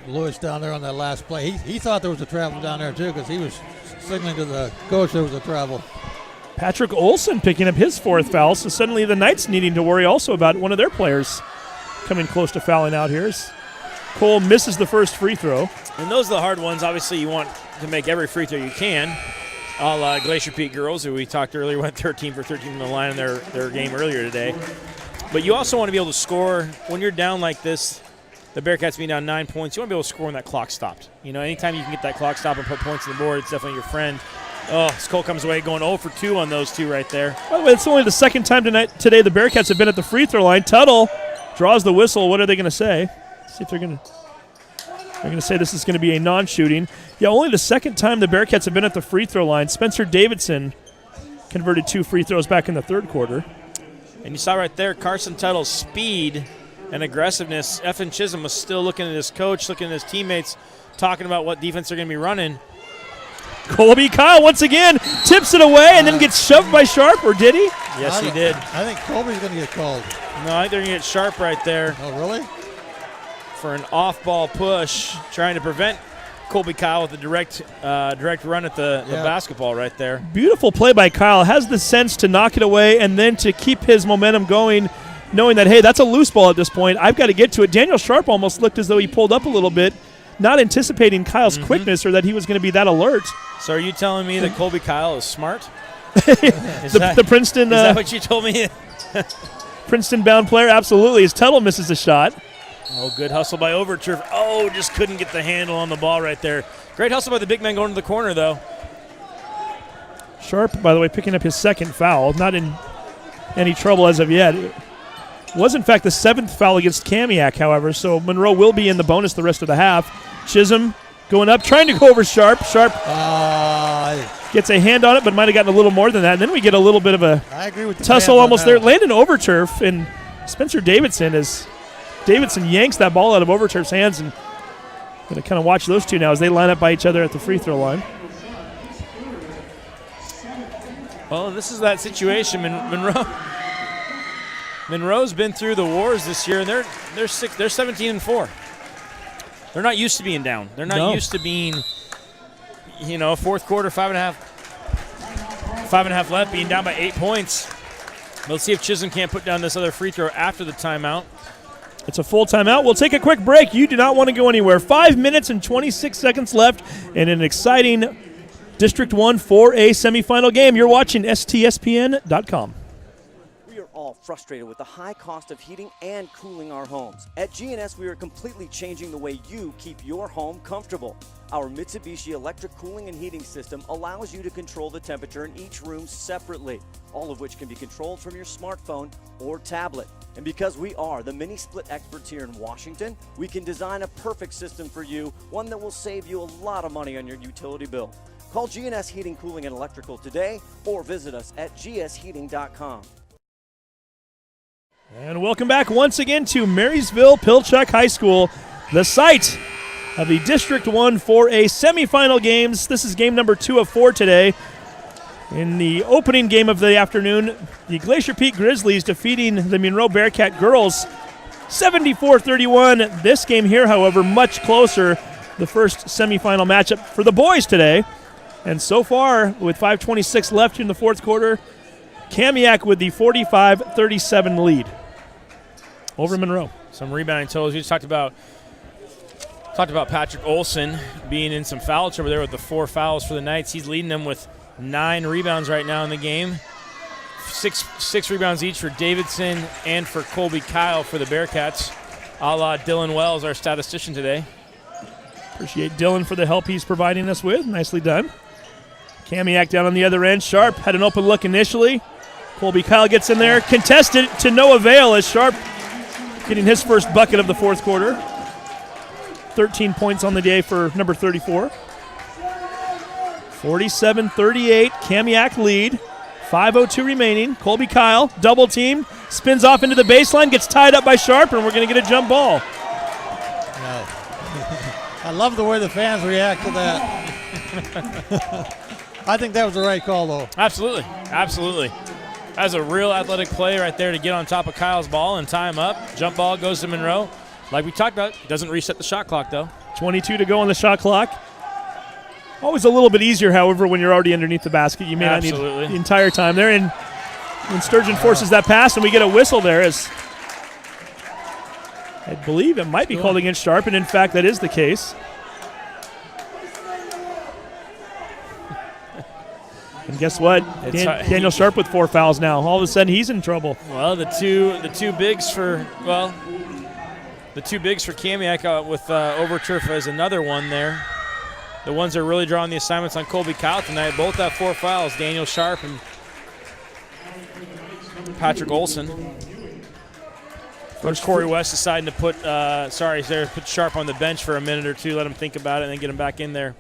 Lewis down there on that last play. He thought there was a travel down there too because he was signaling to the coach there was a travel. Patrick Olson picking up his 4th foul, so suddenly the Knights needing to worry also about one of their players coming close to fouling out here. As Cole misses the first free throw. And those are the hard ones. Obviously, you want to make every free throw you can. A la Glacier Peak girls, who we talked earlier, went 13 for 13 on the line in their game earlier today. But you also want to be able to score when you're down like this. The Bearcats being down 9 points, you want to be able to score when that clock stopped. You know, anytime you can get that clock stop and put points on the board, it's definitely your friend. Oh, Cole comes away going 0 for 2 on those 2 right there. By the way, it's only the second time today the Bearcats have been at the free throw line. Tuttle draws the whistle. What are they going to say? Let's see if they're going to say this is going to be a non-shooting. Yeah, only the second time the Bearcats have been at the free throw line. Spencer Davidson converted 2 free throws back in the 3rd quarter. And you saw right there Carson Tuttle's speed and aggressiveness. Effin Chisholm was still looking at his coach, looking at his teammates, talking about what defense they're going to be running. Colby Kyle once again tips it away and then gets shoved by Sharp, or did he? Yes, he did. I think Colby's going to get called. No, I think they're going to get Sharp right there. Oh, really? For an off-ball push, trying to prevent Colby Kyle with a direct run at the basketball right there. Beautiful play by Kyle. Has the sense to knock it away and then to keep his momentum going, knowing that, hey, that's a loose ball at this point. I've got to get to it. Daniel Sharp almost looked as though he pulled up a little bit, not anticipating Kyle's quickness or that he was going to be that alert. So are you telling me that Colby Kyle is smart? the Princeton. Is that what you told me? Princeton-bound player, absolutely. As Tuttle misses a shot. Oh, good hustle by Overturf. Oh, just couldn't get the handle on the ball right there. Great hustle by the big man going to the corner, though. Sharp, by the way, picking up his 2nd foul. Not in any trouble as of yet. It was, in fact, the 7th foul against Kamiak, however, so Monroe will be in the bonus the rest of the half. Chisholm going up, trying to go over Sharp. Sharp gets a hand on it, but might have gotten a little more than that. And then we get a little bit of a tussle almost there. Landon Overturf and Spencer Davidson as Davidson yanks that ball out of Overturf's hands, and going to kind of watch those two now as they line up by each other at the free throw line. Well, this is that situation. Monroe's been through the wars this year, and they're 17-4. They're not used to being down. They're not used to being, 4th quarter, 5.5 left, being down by 8 points. Let's see if Chisholm can't put down this other free throw after the timeout. It's a full timeout. We'll take a quick break. You do not want to go anywhere. 5 minutes and 26 seconds left in an exciting District 1 4A semifinal game. You're watching STSPN.com. We are all frustrated with the high cost of heating and cooling our homes. At GNS, we are completely changing the way you keep your home comfortable. Our Mitsubishi electric cooling and heating system allows you to control the temperature in each room separately, all of which can be controlled from your smartphone or tablet. And because we are the mini split experts here in Washington, we can design a perfect system for you, one that will save you a lot of money on your utility bill. Call GNS Heating, Cooling, and Electrical today or visit us at gsheating.com. And welcome back once again to Marysville-Pilchuck High School, the site of the District 1 4A semifinal games. This is game number 2 of 4 today. In the opening game of the afternoon, the Glacier Peak Grizzlies defeating the Monroe Bearcat girls 74-31. This game here, however, much closer. The first semifinal matchup for the boys today. And so far, with 5:26 left in the 4th quarter, Kamiak with the 45-37 lead over Monroe. Some rebounding totals. You just talked about Patrick Olson being in some foul trouble there with the 4 fouls for the Knights. He's leading them with 9 rebounds right now in the game. Six rebounds each for Davidson and for Colby Kyle for the Bearcats, a la Dylan Wells, our statistician today. Appreciate Dylan for the help he's providing us with. Nicely done. Kamiak down on the other end. Sharp had an open look initially. Colby Kyle gets in there. Contested to no avail as Sharp getting his first bucket of the fourth quarter. 13 points on the day for number 34. 47-38, Kamiak lead. 5:02 remaining. Colby Kyle, double team, spins off into the baseline, gets tied up by Sharp, and we're going to get a jump ball. Yeah. I love the way the fans react to that. I think that was the right call, though. Absolutely. Absolutely. That's a real athletic play right there to get on top of Kyle's ball and tie him up. Jump ball goes to Monroe. Like we talked about, doesn't reset the shot clock, though. 22 to go on the shot clock. Always a little bit easier, however, when you're already underneath the basket. You may not need the entire time there. And when Sturgeon forces that pass and we get a whistle there, as I believe it might be called against Sharp, and in fact that is the case. And guess what? Daniel Sharp with 4 fouls now. All of a sudden he's in trouble. Well, the two bigs for Kamiak with Overturf as another one there. The ones that are really drawing the assignments on Colby Kyle tonight, both have 4 fouls, Daniel Sharp and Patrick Olson. Coach Corey West deciding to put Sharp on the bench for a minute or two, let him think about it, and then get him back in there.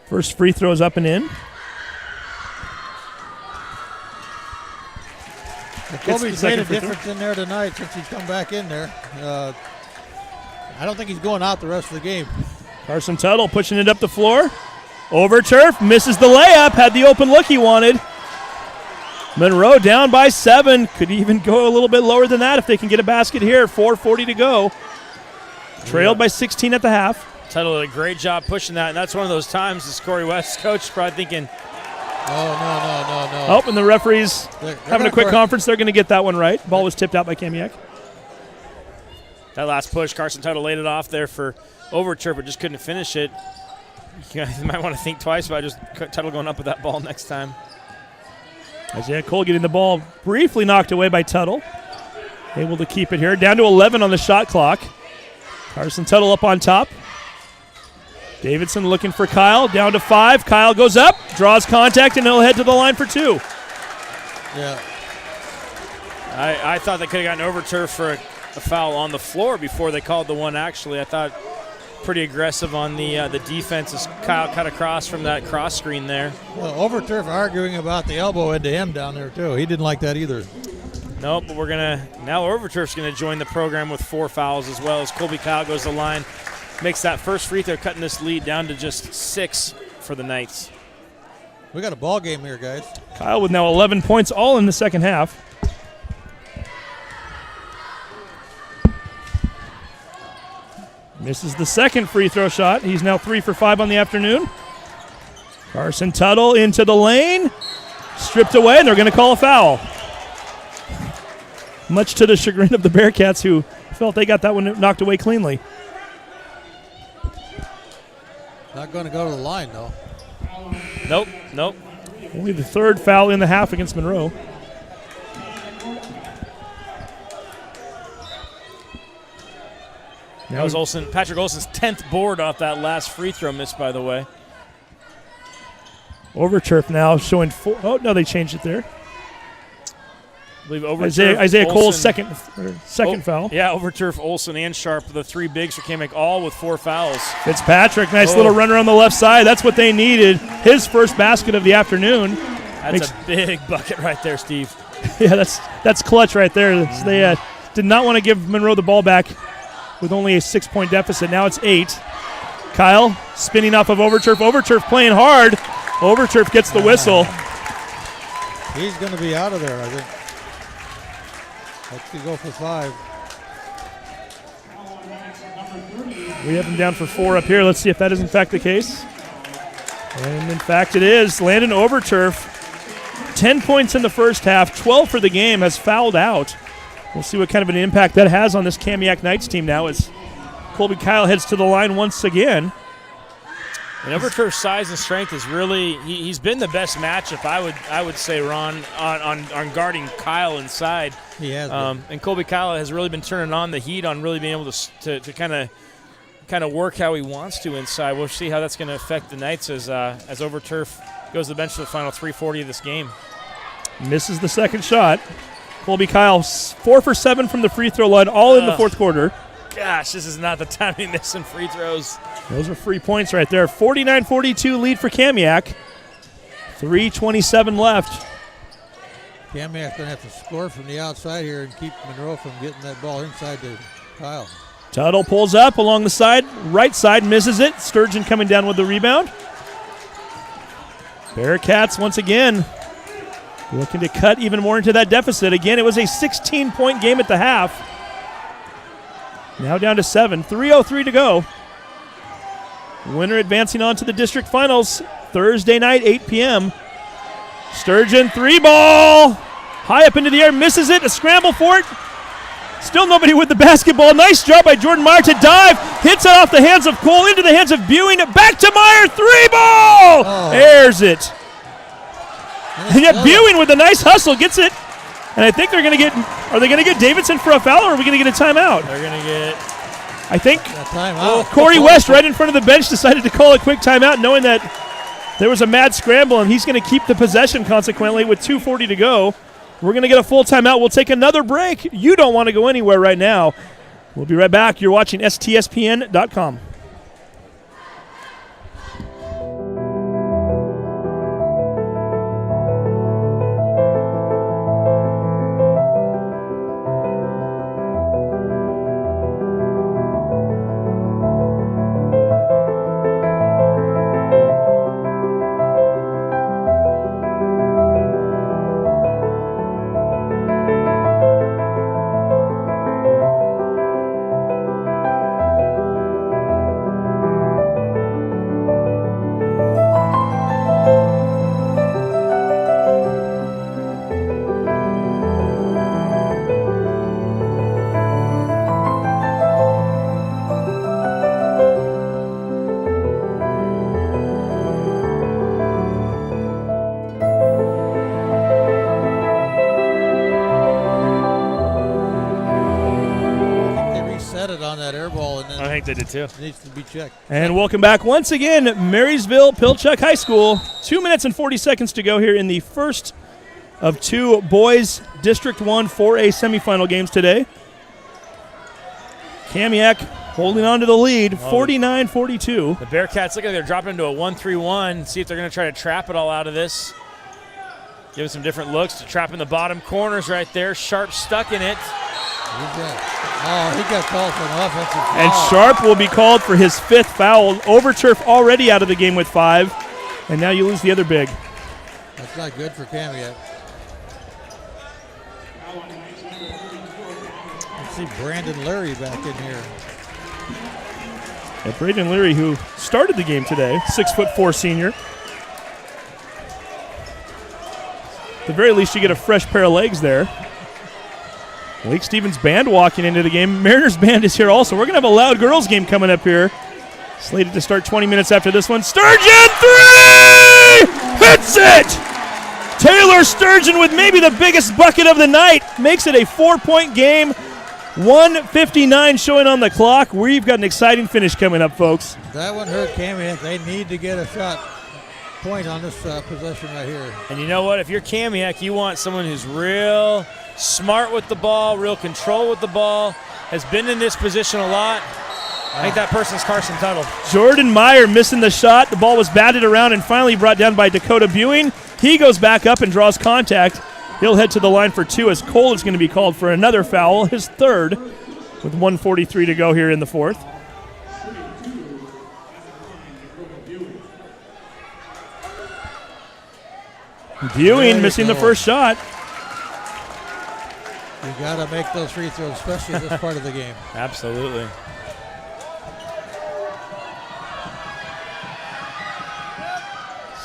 First free throws up and in. Colby's made a difference in there tonight since he's come back in there. I don't think he's going out the rest of the game. Carson Tuttle pushing it up the floor. Overturf, misses the layup, had the open look he wanted. Monroe down by 7. Could even go a little bit lower than that if they can get a basket here. 4:40 to go. Trailed by 16 at the half. Tuttle did a great job pushing that, and that's one of those times as Corey West's coach probably thinking, no. Oh, and the referees having a quick conference. They're going to get that one right. Ball was tipped out by Kamiak. That last push, Carson Tuttle laid it off there for Overturf, but just couldn't finish it. You guys might want to think twice about just Tuttle going up with that ball next time. Isaiah Cole getting the ball briefly knocked away by Tuttle. Able to keep it here. Down to 11 on the shot clock. Carson Tuttle up on top. Davidson looking for Kyle. Down to 5. Kyle goes up, draws contact, and he'll head to the line for 2. Yeah. I thought they could have gotten Overturf for a foul on the floor before they called the one, actually. I thought pretty aggressive on the defense as Kyle cut across from that cross screen there. Well, Overturf arguing about the elbow into him down there, too. He didn't like that either. Nope, but now Overturf's going to join the program with 4 fouls as well as Colby Kyle goes to the line. Makes that first free throw, cutting this lead down to just 6 for the Knights. We got a ball game here, guys. Kyle with now 11 points, all in the second half. Misses the second free throw shot. He's now 3 for 5 on the afternoon. Carson Tuttle into the lane. Stripped away, and they're going to call a foul. Much to the chagrin of the Bearcats, who felt they got that one knocked away cleanly. Not going to go to the line, though. Nope. Only the 3rd foul in the half against Monroe. That was Patrick Olson's 10th board off that last free throw miss, by the way. Overturf now showing 4. Oh, no, they changed it there. I believe Overturf, Isaiah Cole's Olsen, second foul. Yeah, Overturf, Olsen, and Sharp, the 3 bigs for Kamiak, all with 4 fouls. Fitzpatrick, nice little runner on the left side. That's what they needed. His first basket of the afternoon. That's a big bucket right there, Steve. Yeah, that's clutch right there. They did not want to give Monroe the ball back with only a 6-point deficit. Now it's 8. Kyle spinning off of Overturf. Overturf playing hard. Overturf gets the whistle. He's going to be out of there, I think. Let's go for 5. We have him down for 4 up here. Let's see if that is in fact the case. And in fact it is. Landon Overturf, 10 points in the first half, 12 for the game, has fouled out. We'll see what kind of an impact that has on this Kamiak Knights team now as Colby Kyle heads to the line once again. And Overturf's size and strength is really he's been the best matchup, I would say, Ron, on guarding Kyle inside. He has and Colby Kyle has really been turning on the heat on really being able to kind of work how he wants to inside. We'll see how that's going to affect the Knights as Overturf goes to the bench for the final 3:40 of this game. Misses the second shot. Colby Kyle, 4 for 7 from the free throw line, all in the fourth quarter. Gosh, this is not the time to be missing free throws. Those are free points right there. 49-42 lead for Kamiak. 3:27 left. Kamiak's going to have to score from the outside here and keep Monroe from getting that ball inside to Kyle. Tuttle pulls up along the side, right side, misses it. Sturgeon coming down with the rebound. Bearcats once again looking to cut even more into that deficit. Again, it was a 16-point game at the half. Now down to 7. 3:03 to go. Winner advancing on to the district finals Thursday night, 8 p.m. Sturgeon, 3-ball. High up into the air, misses it. A scramble for it. Still nobody with the basketball. Nice job by Jordan Meyer to dive. Hits it off the hands of Cole into the hands of Buing. Back to Meyer, 3-ball. Oh. Airs it. And yet Buing with a nice hustle gets it. And I think they're going to get, are they going to get Davidson for a foul, or are we going to get a timeout? They're going to get, I think, timeout. Corey West right in front of the bench decided to call a quick timeout, knowing that there was a mad scramble, and he's going to keep the possession consequently with 2:40 to go. We're going to get a full timeout. We'll take another break. You don't want to go anywhere right now. We'll be right back. You're watching STSPN.com. I think they did too. It needs to be checked. And welcome back once again, Marysville Pilchuck High School. 2 minutes and 40 seconds to go here in the first of two boys District 1 4A semifinal games today. Kamiak holding on to the lead, 49-42. The Bearcats look like they're dropping into a 1-3-1. See if they're going to try to trap it all out of this. Give it some different looks to trap in the bottom corners right there. Sharp stuck in it. He got called for an offensive foul. And Sharp will be called for his 5th foul. Overturf already out of the game with 5. And now you lose the other big. That's not good for Kamiak. Let's see Brandon Leary back in here. Yeah, Brandon Leary, who started the game today, 6'4" senior. At the very least, you get a fresh pair of legs there. Lake Stevens band walking into the game. Mariners band is here also. We're going to have a loud girls game coming up here. Slated to start 20 minutes after this one. Sturgeon, 3! Hits it! Taylor Sturgeon with maybe the biggest bucket of the night. Makes it a 4-point game. 1:59 showing on the clock. We've got an exciting finish coming up, folks. That one hurt Kamiak. They need to get a shot point on this possession right here. And you know what? If you're Kamiak, you want someone who's real smart with the ball, real control with the ball, has been in this position a lot. I think that person's Carson Tuttle. Jordan Meyer missing the shot. The ball was batted around and finally brought down by Dakota Buing. He goes back up and draws contact. He'll head to the line for 2 as Cole is going to be called for another foul, his 3rd, with 1:43 to go here in the 4th. Buing missing the first shot. You got to make those free throws, especially in this part of the game. Absolutely.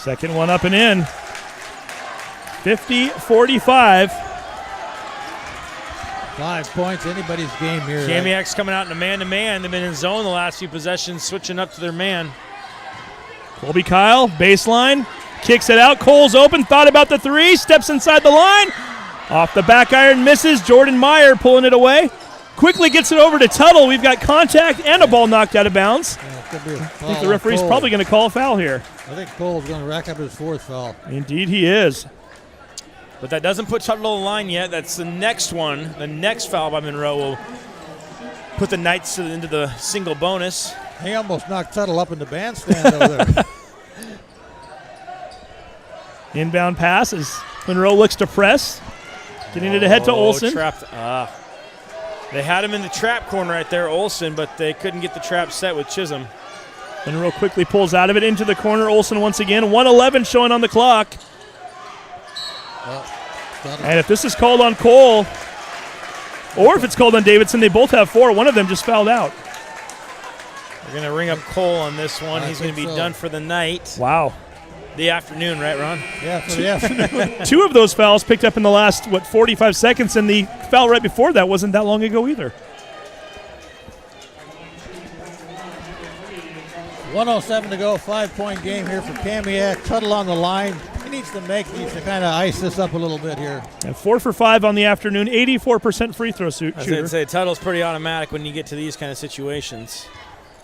Second one up and in. 50-45. 5 points, anybody's game here. Kamiak's coming out in a man-to-man. They've been in zone the last few possessions, switching up to their man. Colby Kyle, baseline, kicks it out. Cole's open, thought about the 3, steps inside the line. Off the back iron, misses. Jordan Meyer pulling it away. Quickly gets it over to Tuttle. We've got contact and a ball knocked out of bounds. Yeah, could be a foul. I think the referee's probably going to call a foul here. I think Cole's going to rack up his 4th foul. Indeed he is. But that doesn't put Tuttle on the line yet. That's the next one. The next foul by Monroe will put the Knights into the single bonus. He almost knocked Tuttle up in the bandstand over there. Inbound pass as Monroe looks to press. Getting it ahead to Olsen. Trapped. They had him in the trap corner right there, Olsen, but they couldn't get the trap set with Chisholm. Monroe quickly pulls out of it into the corner. Olsen once again. 1:11 showing on the clock. And if this is called on Cole, or if it's called on Davidson, they both have 4. One of them just fouled out. They're going to ring up Cole on this one. He's going to be done for the night. Wow. The afternoon, right, Ron? Yeah, for the afternoon. 2 of those fouls picked up in the last, 45 seconds, and the foul right before that wasn't that long ago either. 1:07 to go, 5-point game here for Kamiak. Tuttle on the line. He needs to kind of ice this up a little bit here. And 4 for 5 on the afternoon, 84% free throw shooter. I was going to say, Tuttle's pretty automatic when you get to these kind of situations.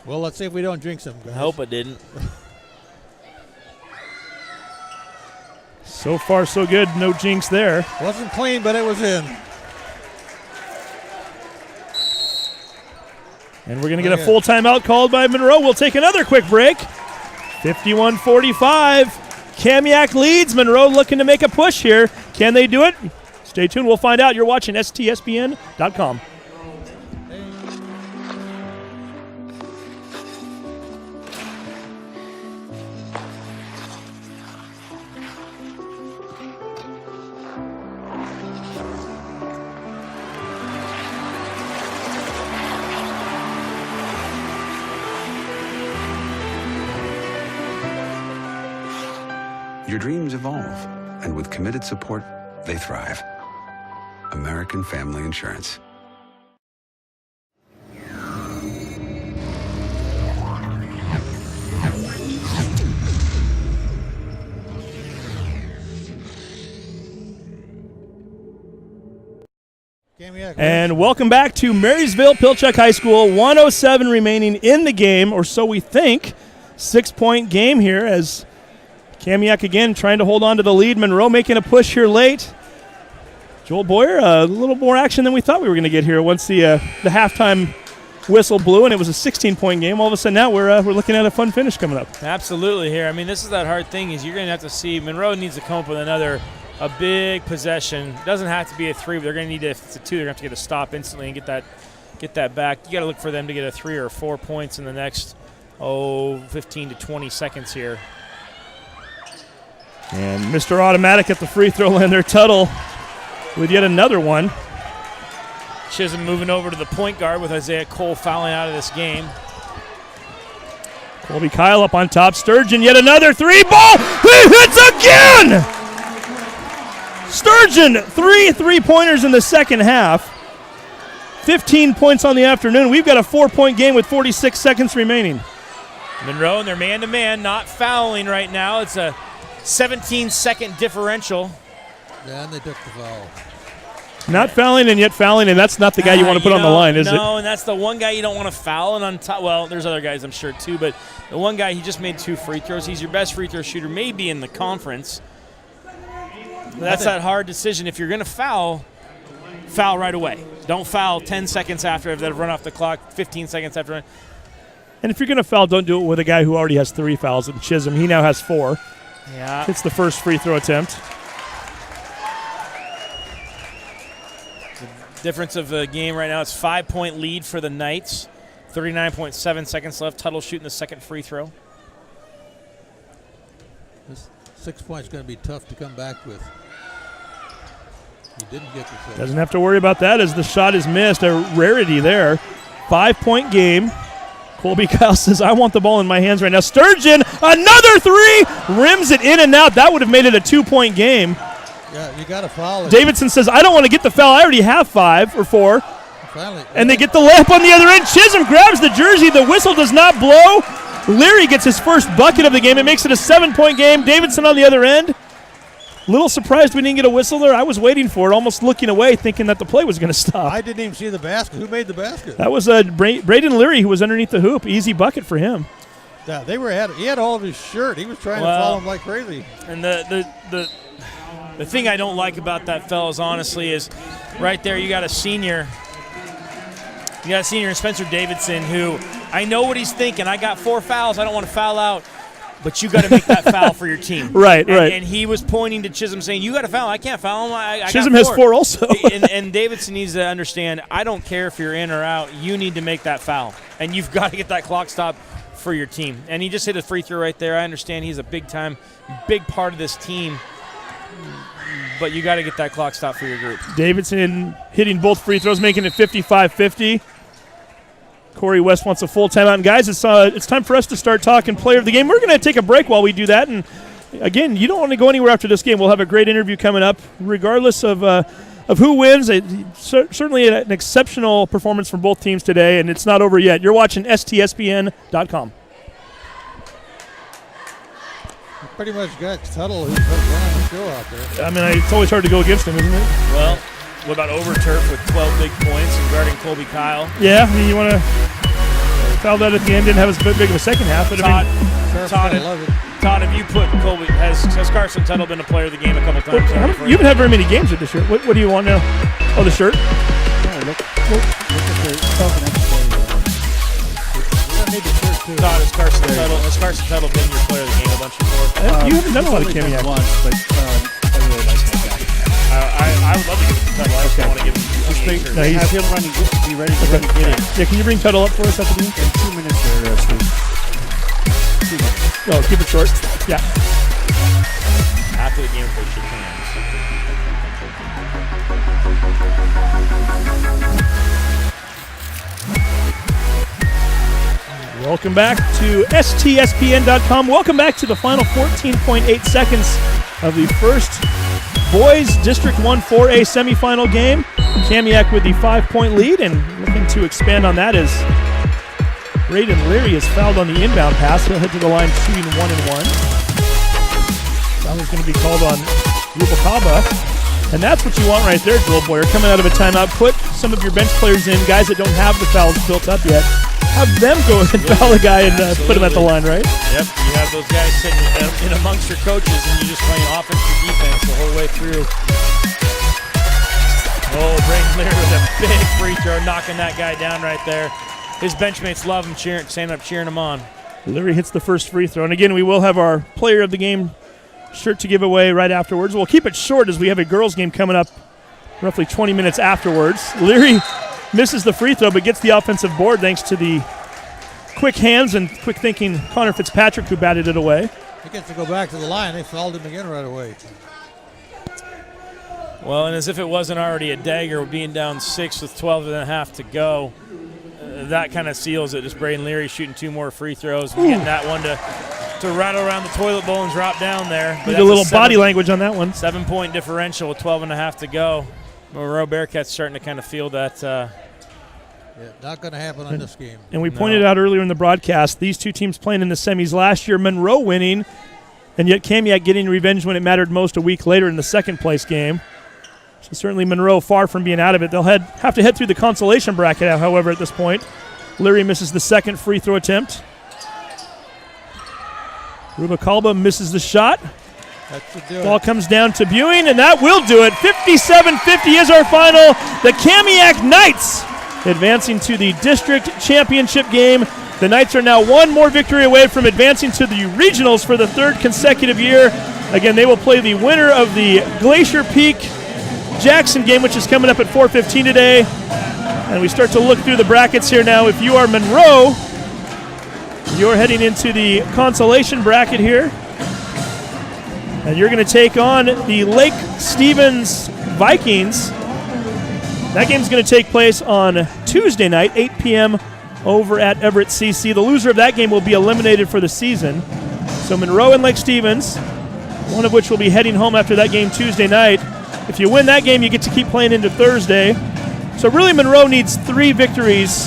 Well, let's see if we don't jinx him, guys. I hope it didn't. So far, so good. No jinx there. Wasn't clean, but it was in. And we're going to get a full timeout called by Monroe. We'll take another quick break. 51-45. Kamiak leads. Monroe looking to make a push here. Can they do it? Stay tuned. We'll find out. You're watching STSPN.com. Your dreams evolve, and with committed support, they thrive. American Family Insurance. And welcome back to Marysville Pilchuck High School. 1:07 remaining in the game, or so we think. 6-point game here as Kamiak again trying to hold on to the lead. Monroe making a push here late. Joel Boyer, a little more action than we thought we were going to get here once the halftime whistle blew, and it was a 16-point game. All of a sudden now we're looking at a fun finish coming up. Absolutely here. I mean, this is that hard thing is you're going to have to see Monroe needs to come up with a big possession. It doesn't have to be a 3, but they're going to need to, if it's a 2, they're going to have to get a stop instantly and get that back. You got to look for them to get a 3 or 4 points in the next 15 to 20 seconds here. And Mr. Automatic at the free throw line there, Tuttle, with yet another one. Chisholm moving over to the point guard with Isaiah Cole fouling out of this game. Colby Kyle up on top. Sturgeon, yet another 3 ball. He hits again! Sturgeon, 3 3-pointers in the second half. 15 points on the afternoon. We've got a 4-point game with 46 seconds remaining. Monroe and they're man-to-man, not fouling right now. It's a 17-second differential. Yeah, and they took the foul. Not fouling and yet fouling, and that's not the guy you want to put on the line, is it? No, and that's the one guy you don't want to foul. And on top, well, there's other guys I'm sure too, but the one guy, he just made 2 free throws. He's your best free throw shooter, maybe in the conference. That's that hard decision. If you're going to foul right away. Don't foul 10 seconds after they've run off the clock, 15 seconds after. And if you're going to foul, don't do it with a guy who already has 3 fouls. And Chisholm, he now has 4. Yeah. It's the first free throw attempt. The difference of the game right now, it's 5-point lead for the Knights. 39.7 seconds left. Tuttle shooting the second free throw. This 6 points is going to be tough to come back with. He didn't get the 6. Doesn't have to worry about that as the shot is missed. A rarity there. 5-point game. Colby Kyle says, I want the ball in my hands right now. Sturgeon, another 3, rims it in and out. That would have made it a 2-point game. Yeah, you got to foul it. Davidson says, I don't want to get the foul. I already have 5 or 4. Finally, and they get the layup on the other end. Chisholm grabs the jersey. The whistle does not blow. Leary gets his first bucket of the game. It makes it a 7-point game. Davidson on the other end. Little surprised we didn't get a whistle there. I was waiting for it, almost looking away, thinking that the play was going to stop. I didn't even see the basket. Who made the basket? That was Braden Leary, who was underneath the hoop. Easy bucket for him. Yeah, he had all of his shirt. He was trying to follow him like crazy. And the The thing I don't like about that, fellas, honestly, is right there you got a senior. You got a senior in Spencer Davidson who I know what he's thinking. I got 4 fouls. I don't want to foul out. But you got to make that foul for your team. Right. And he was pointing to Chisholm saying, you got to foul. I can't foul him. I Chisholm got has 4 also. and Davidson needs to understand, I don't care if you're in or out. You need to make that foul. And you've got to get that clock stop for your team. And he just hit a free throw right there. I understand he's a big part of this team. But you got to get that clock stop for your group. Davidson hitting both free throws, making it 55-50. Corey West wants a full timeout. And guys, it's time for us to start talking player of the game. We're going to take a break while we do that. And again, you don't want to go anywhere after this game. We'll have a great interview coming up, regardless of who wins. Certainly an exceptional performance from both teams today, and it's not over yet. You're watching STSPN.com. Pretty much got Tuttle who's running the show out there. I mean, it's always hard to go against him, isn't it? Well, what about Overturf with 12 big points and guarding Colby Kyle? Yeah, I mean, you want to foul that at the end. Didn't have as big of a second half. But Todd, Todd, have you put Colby? Has Carson Tuttle been a player of the game a couple times? You haven't had very many games with this shirt. What do you want now? Oh, the shirt? Oh, look at the Todd, has Carson Tuttle been your player of the game a bunch before? You haven't done a lot of Kamiak. Once, but I really like that guy. I would love to give it to Tuttle. I just don't want to give him Have him run and be ready to run and get it. Yeah, can you bring Tuttle up for us at the beginning? In 2 minutes there, Steve. 2 minutes. Oh, keep it short. Yeah. After the game, they shook hands. Welcome back to STSPN.com. Welcome back to the final 14.8 seconds of the first Boys District 1 4A semifinal game. Kamiak with the 5-point lead, and looking to expand on that as Braden Leary is fouled on the inbound pass. He'll head to the line shooting 1-1. Foul is going to be called on Rubakaba. And that's what you want right there, Joel Boyer. Coming out of a timeout, put some of your bench players in, guys that don't have the fouls built up yet. Have them go and foul a guy and put him at the line, right? Yep, you have those guys sitting in amongst your coaches, and you're just playing offense or defense the whole way through. Oh, Braden Leary with a big free throw, knocking that guy down right there. His benchmates love him, standing up cheering him on. Leary hits the first free throw. And again, we will have our player of the game shirt to give away right afterwards. We'll keep it short as we have a girls' game coming up roughly 20 minutes afterwards. Leary misses the free throw but gets the offensive board thanks to the quick hands and quick thinking Connor Fitzpatrick, who batted it away. He gets to go back to the line. They fouled him again right away. Well, and as if it wasn't already a dagger, being down 6 with 12 and a half to go, that kind of seals it. Just Braden Leary shooting 2 more free throws. Getting that one to rattle around the toilet bowl and drop down there. Need a little body language on that one. 7-point differential with 12 and a half to go. Monroe Bearcats starting to kind of feel that. Yeah, not going to happen on this game. And we pointed out earlier in the broadcast, these two teams playing in the semis last year, Monroe winning, and yet Kamiak getting revenge when it mattered most a week later in the second place game. So certainly Monroe far from being out of it. They'll have to head through the consolation bracket, however, at this point. Leary misses the second free throw attempt. Rubakaba misses the shot. Ball comes down to Buing, and that will do it. 57-50 is our final. The Kamiak Knights advancing to the district championship game. The Knights are now one more victory away from advancing to the regionals for the 3rd consecutive year. Again, they will play the winner of the Glacier Peak Jackson game, which is coming up at 4:15 today. And we start to look through the brackets here now. If you are Monroe, you're heading into the consolation bracket here. And you're going to take on the Lake Stevens Vikings. That game's going to take place on Tuesday night, 8 p.m. over at Everett CC. The loser of that game will be eliminated for the season. So Monroe and Lake Stevens, one of which will be heading home after that game Tuesday night. If you win that game, you get to keep playing into Thursday. So really Monroe needs 3 victories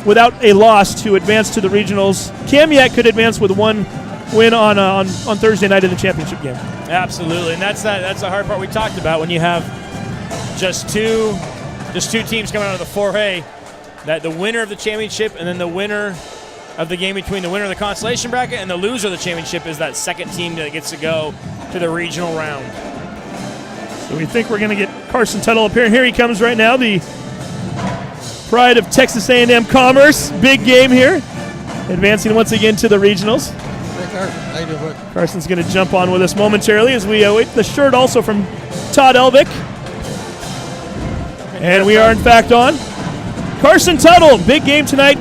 without a loss to advance to the regionals. Kamiak could advance with 1 win on Thursday night in the championship game. Absolutely, and that's the hard part we talked about when you have just two teams coming out of the 4A, that the winner of the championship and then the winner of the game between the winner of the consolation bracket and the loser of the championship is that second team that gets to go to the regional round. So we think we're going to get Carson Tuttle up here. And here he comes right now, the pride of Texas A&M Commerce. Big game here. Advancing once again to the regionals. Hey, Carson. How you doing, bud? Carson's going to jump on with us momentarily as we wait the shirt also from Todd Elvick. And we are in fact on. Carson Tuttle, big game tonight.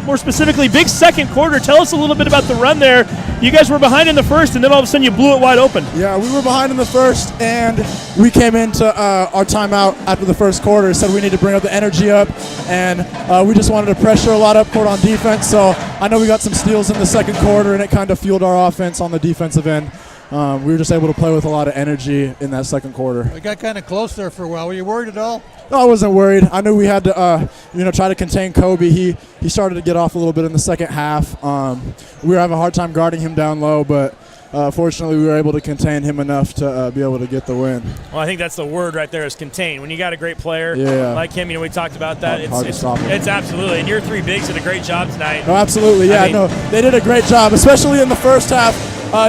More specifically, big second quarter. Tell us a little bit about the run there. You guys were behind in the first, and then all of a sudden you blew it wide open. Yeah, we were behind in the first, and we came into our timeout after the first quarter. Said we need to bring up the energy up, and we just wanted to pressure a lot up court on defense. So I know we got some steals in the second quarter, and it kind of fueled our offense on the defensive end. We were just able to play with a lot of energy in that second quarter. We got kind of close there for a while. Were you worried at all? No, I wasn't worried. I knew we had to, try to contain Kobe. He started to get off a little bit in the second half. We were having a hard time guarding him down low, but fortunately we were able to contain him enough to be able to get the win. Well, I think that's the word right there is contain. When you got a great player like him, we talked about that. Hard to stop him. It's absolutely. And your three bigs did a great job tonight. No, absolutely. Yeah, they did a great job, especially in the first half.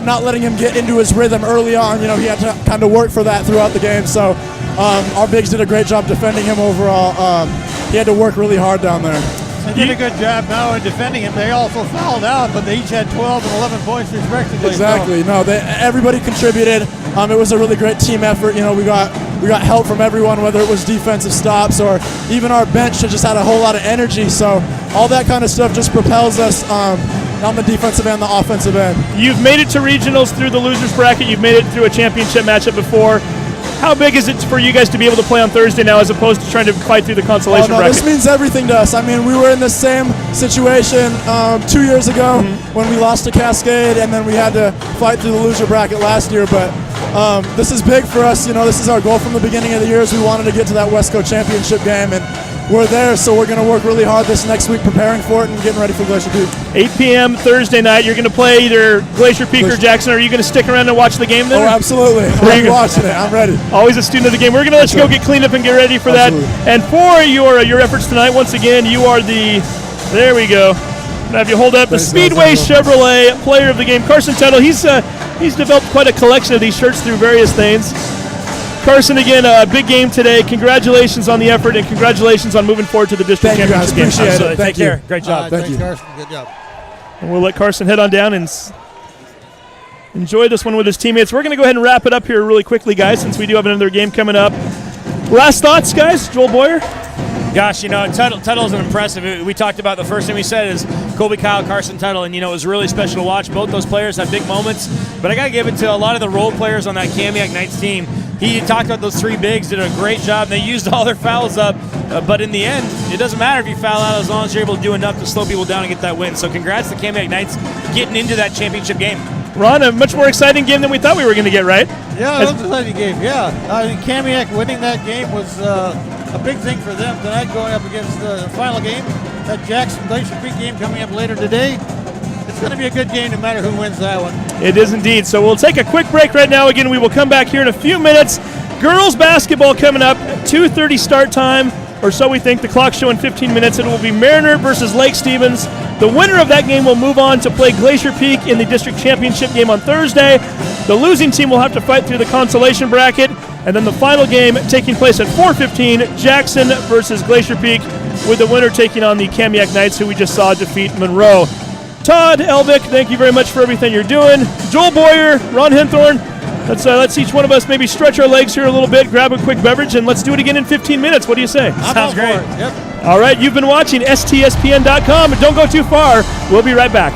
Not letting him get into his rhythm early on. He had to kind of work for that throughout the game. So our bigs did a great job defending him overall. He had to work really hard down there. They did a good job now in defending him. They also fouled out, but they each had 12 and 11 points respectively. Exactly. So. No, everybody contributed. It was a really great team effort. We got help from everyone, whether it was defensive stops or even our bench just had a whole lot of energy. So all that kind of stuff just propels us on the defensive and the offensive end. You've made it to regionals through the losers bracket. You've made it through a championship matchup before. How big is it for you guys to be able to play on Thursday now as opposed to trying to fight through the consolation bracket? This means everything to us. We were in the same situation 2 years ago when we lost to Cascade, and then we had to fight through the loser bracket last year. But this is big for us. This is our goal from the beginning of the year is we wanted to get to that West Coast championship game, and we're there, so we're going to work really hard this next week preparing for it and getting ready for Glacier Peak. 8 p.m. Thursday night, you're going to play either Glacier Peak or Jackson. Are you going to stick around and watch the game there? Oh, absolutely. I'm watching it. I'm ready. Always a student of the game. We're going to let you go get cleaned up and get ready for that. And for your efforts tonight, once again, you are there we go. I'm going to have you hold up the Speedway Chevrolet player of the game, Carson Tuttle. He's developed quite a collection of these shirts through various things. Carson, again, a big game today. Congratulations on the effort, and congratulations on moving forward to the district championship game. Appreciate it. Take care. Great job. Thank you, Carson. Good job. And we'll let Carson head on down and enjoy this one with his teammates. We're going to go ahead and wrap it up here really quickly, guys, since we do have another game coming up. Last thoughts, guys? Joel Boyer? Gosh, Tuttle's an impressive. We talked about the first thing we said is Colby Kyle, Carson Tuttle, and it was really special to watch. Both those players have big moments, but I got to give it to a lot of the role players on that Kamiak Knights team. He talked about those three bigs, did a great job. They used all their fouls up, but in the end, it doesn't matter if you foul out as long as you're able to do enough to slow people down and get that win. So congrats to Kamiak Knights getting into that championship game. Ron, a much more exciting game than we thought we were going to get, right? Yeah, it was an exciting game, yeah. Kamiak winning that game was a big thing for them tonight, going up against the final game. That Jackson Glacier Peak game coming up later today. It's going to be a good game no matter who wins that one. It is indeed. So we'll take a quick break right now. Again, we will come back here in a few minutes. Girls basketball coming up, 2:30 start time, or so we think. The clock's showing 15 minutes. It will be Mariner versus Lake Stevens. The winner of that game will move on to play Glacier Peak in the district championship game on Thursday. The losing team will have to fight through the consolation bracket. And then the final game taking place at 4:15, Jackson versus Glacier Peak, with the winner taking on the Kamiak Knights, who we just saw defeat Monroe. Todd Elvick, thank you very much for everything you're doing. Joel Boyer, Ron Henthorn, let's each one of us maybe stretch our legs here a little bit, grab a quick beverage, and let's do it again in 15 minutes. What do you say? Sounds great. Yep. All right, you've been watching STSPN.com, and don't go too far. We'll be right back.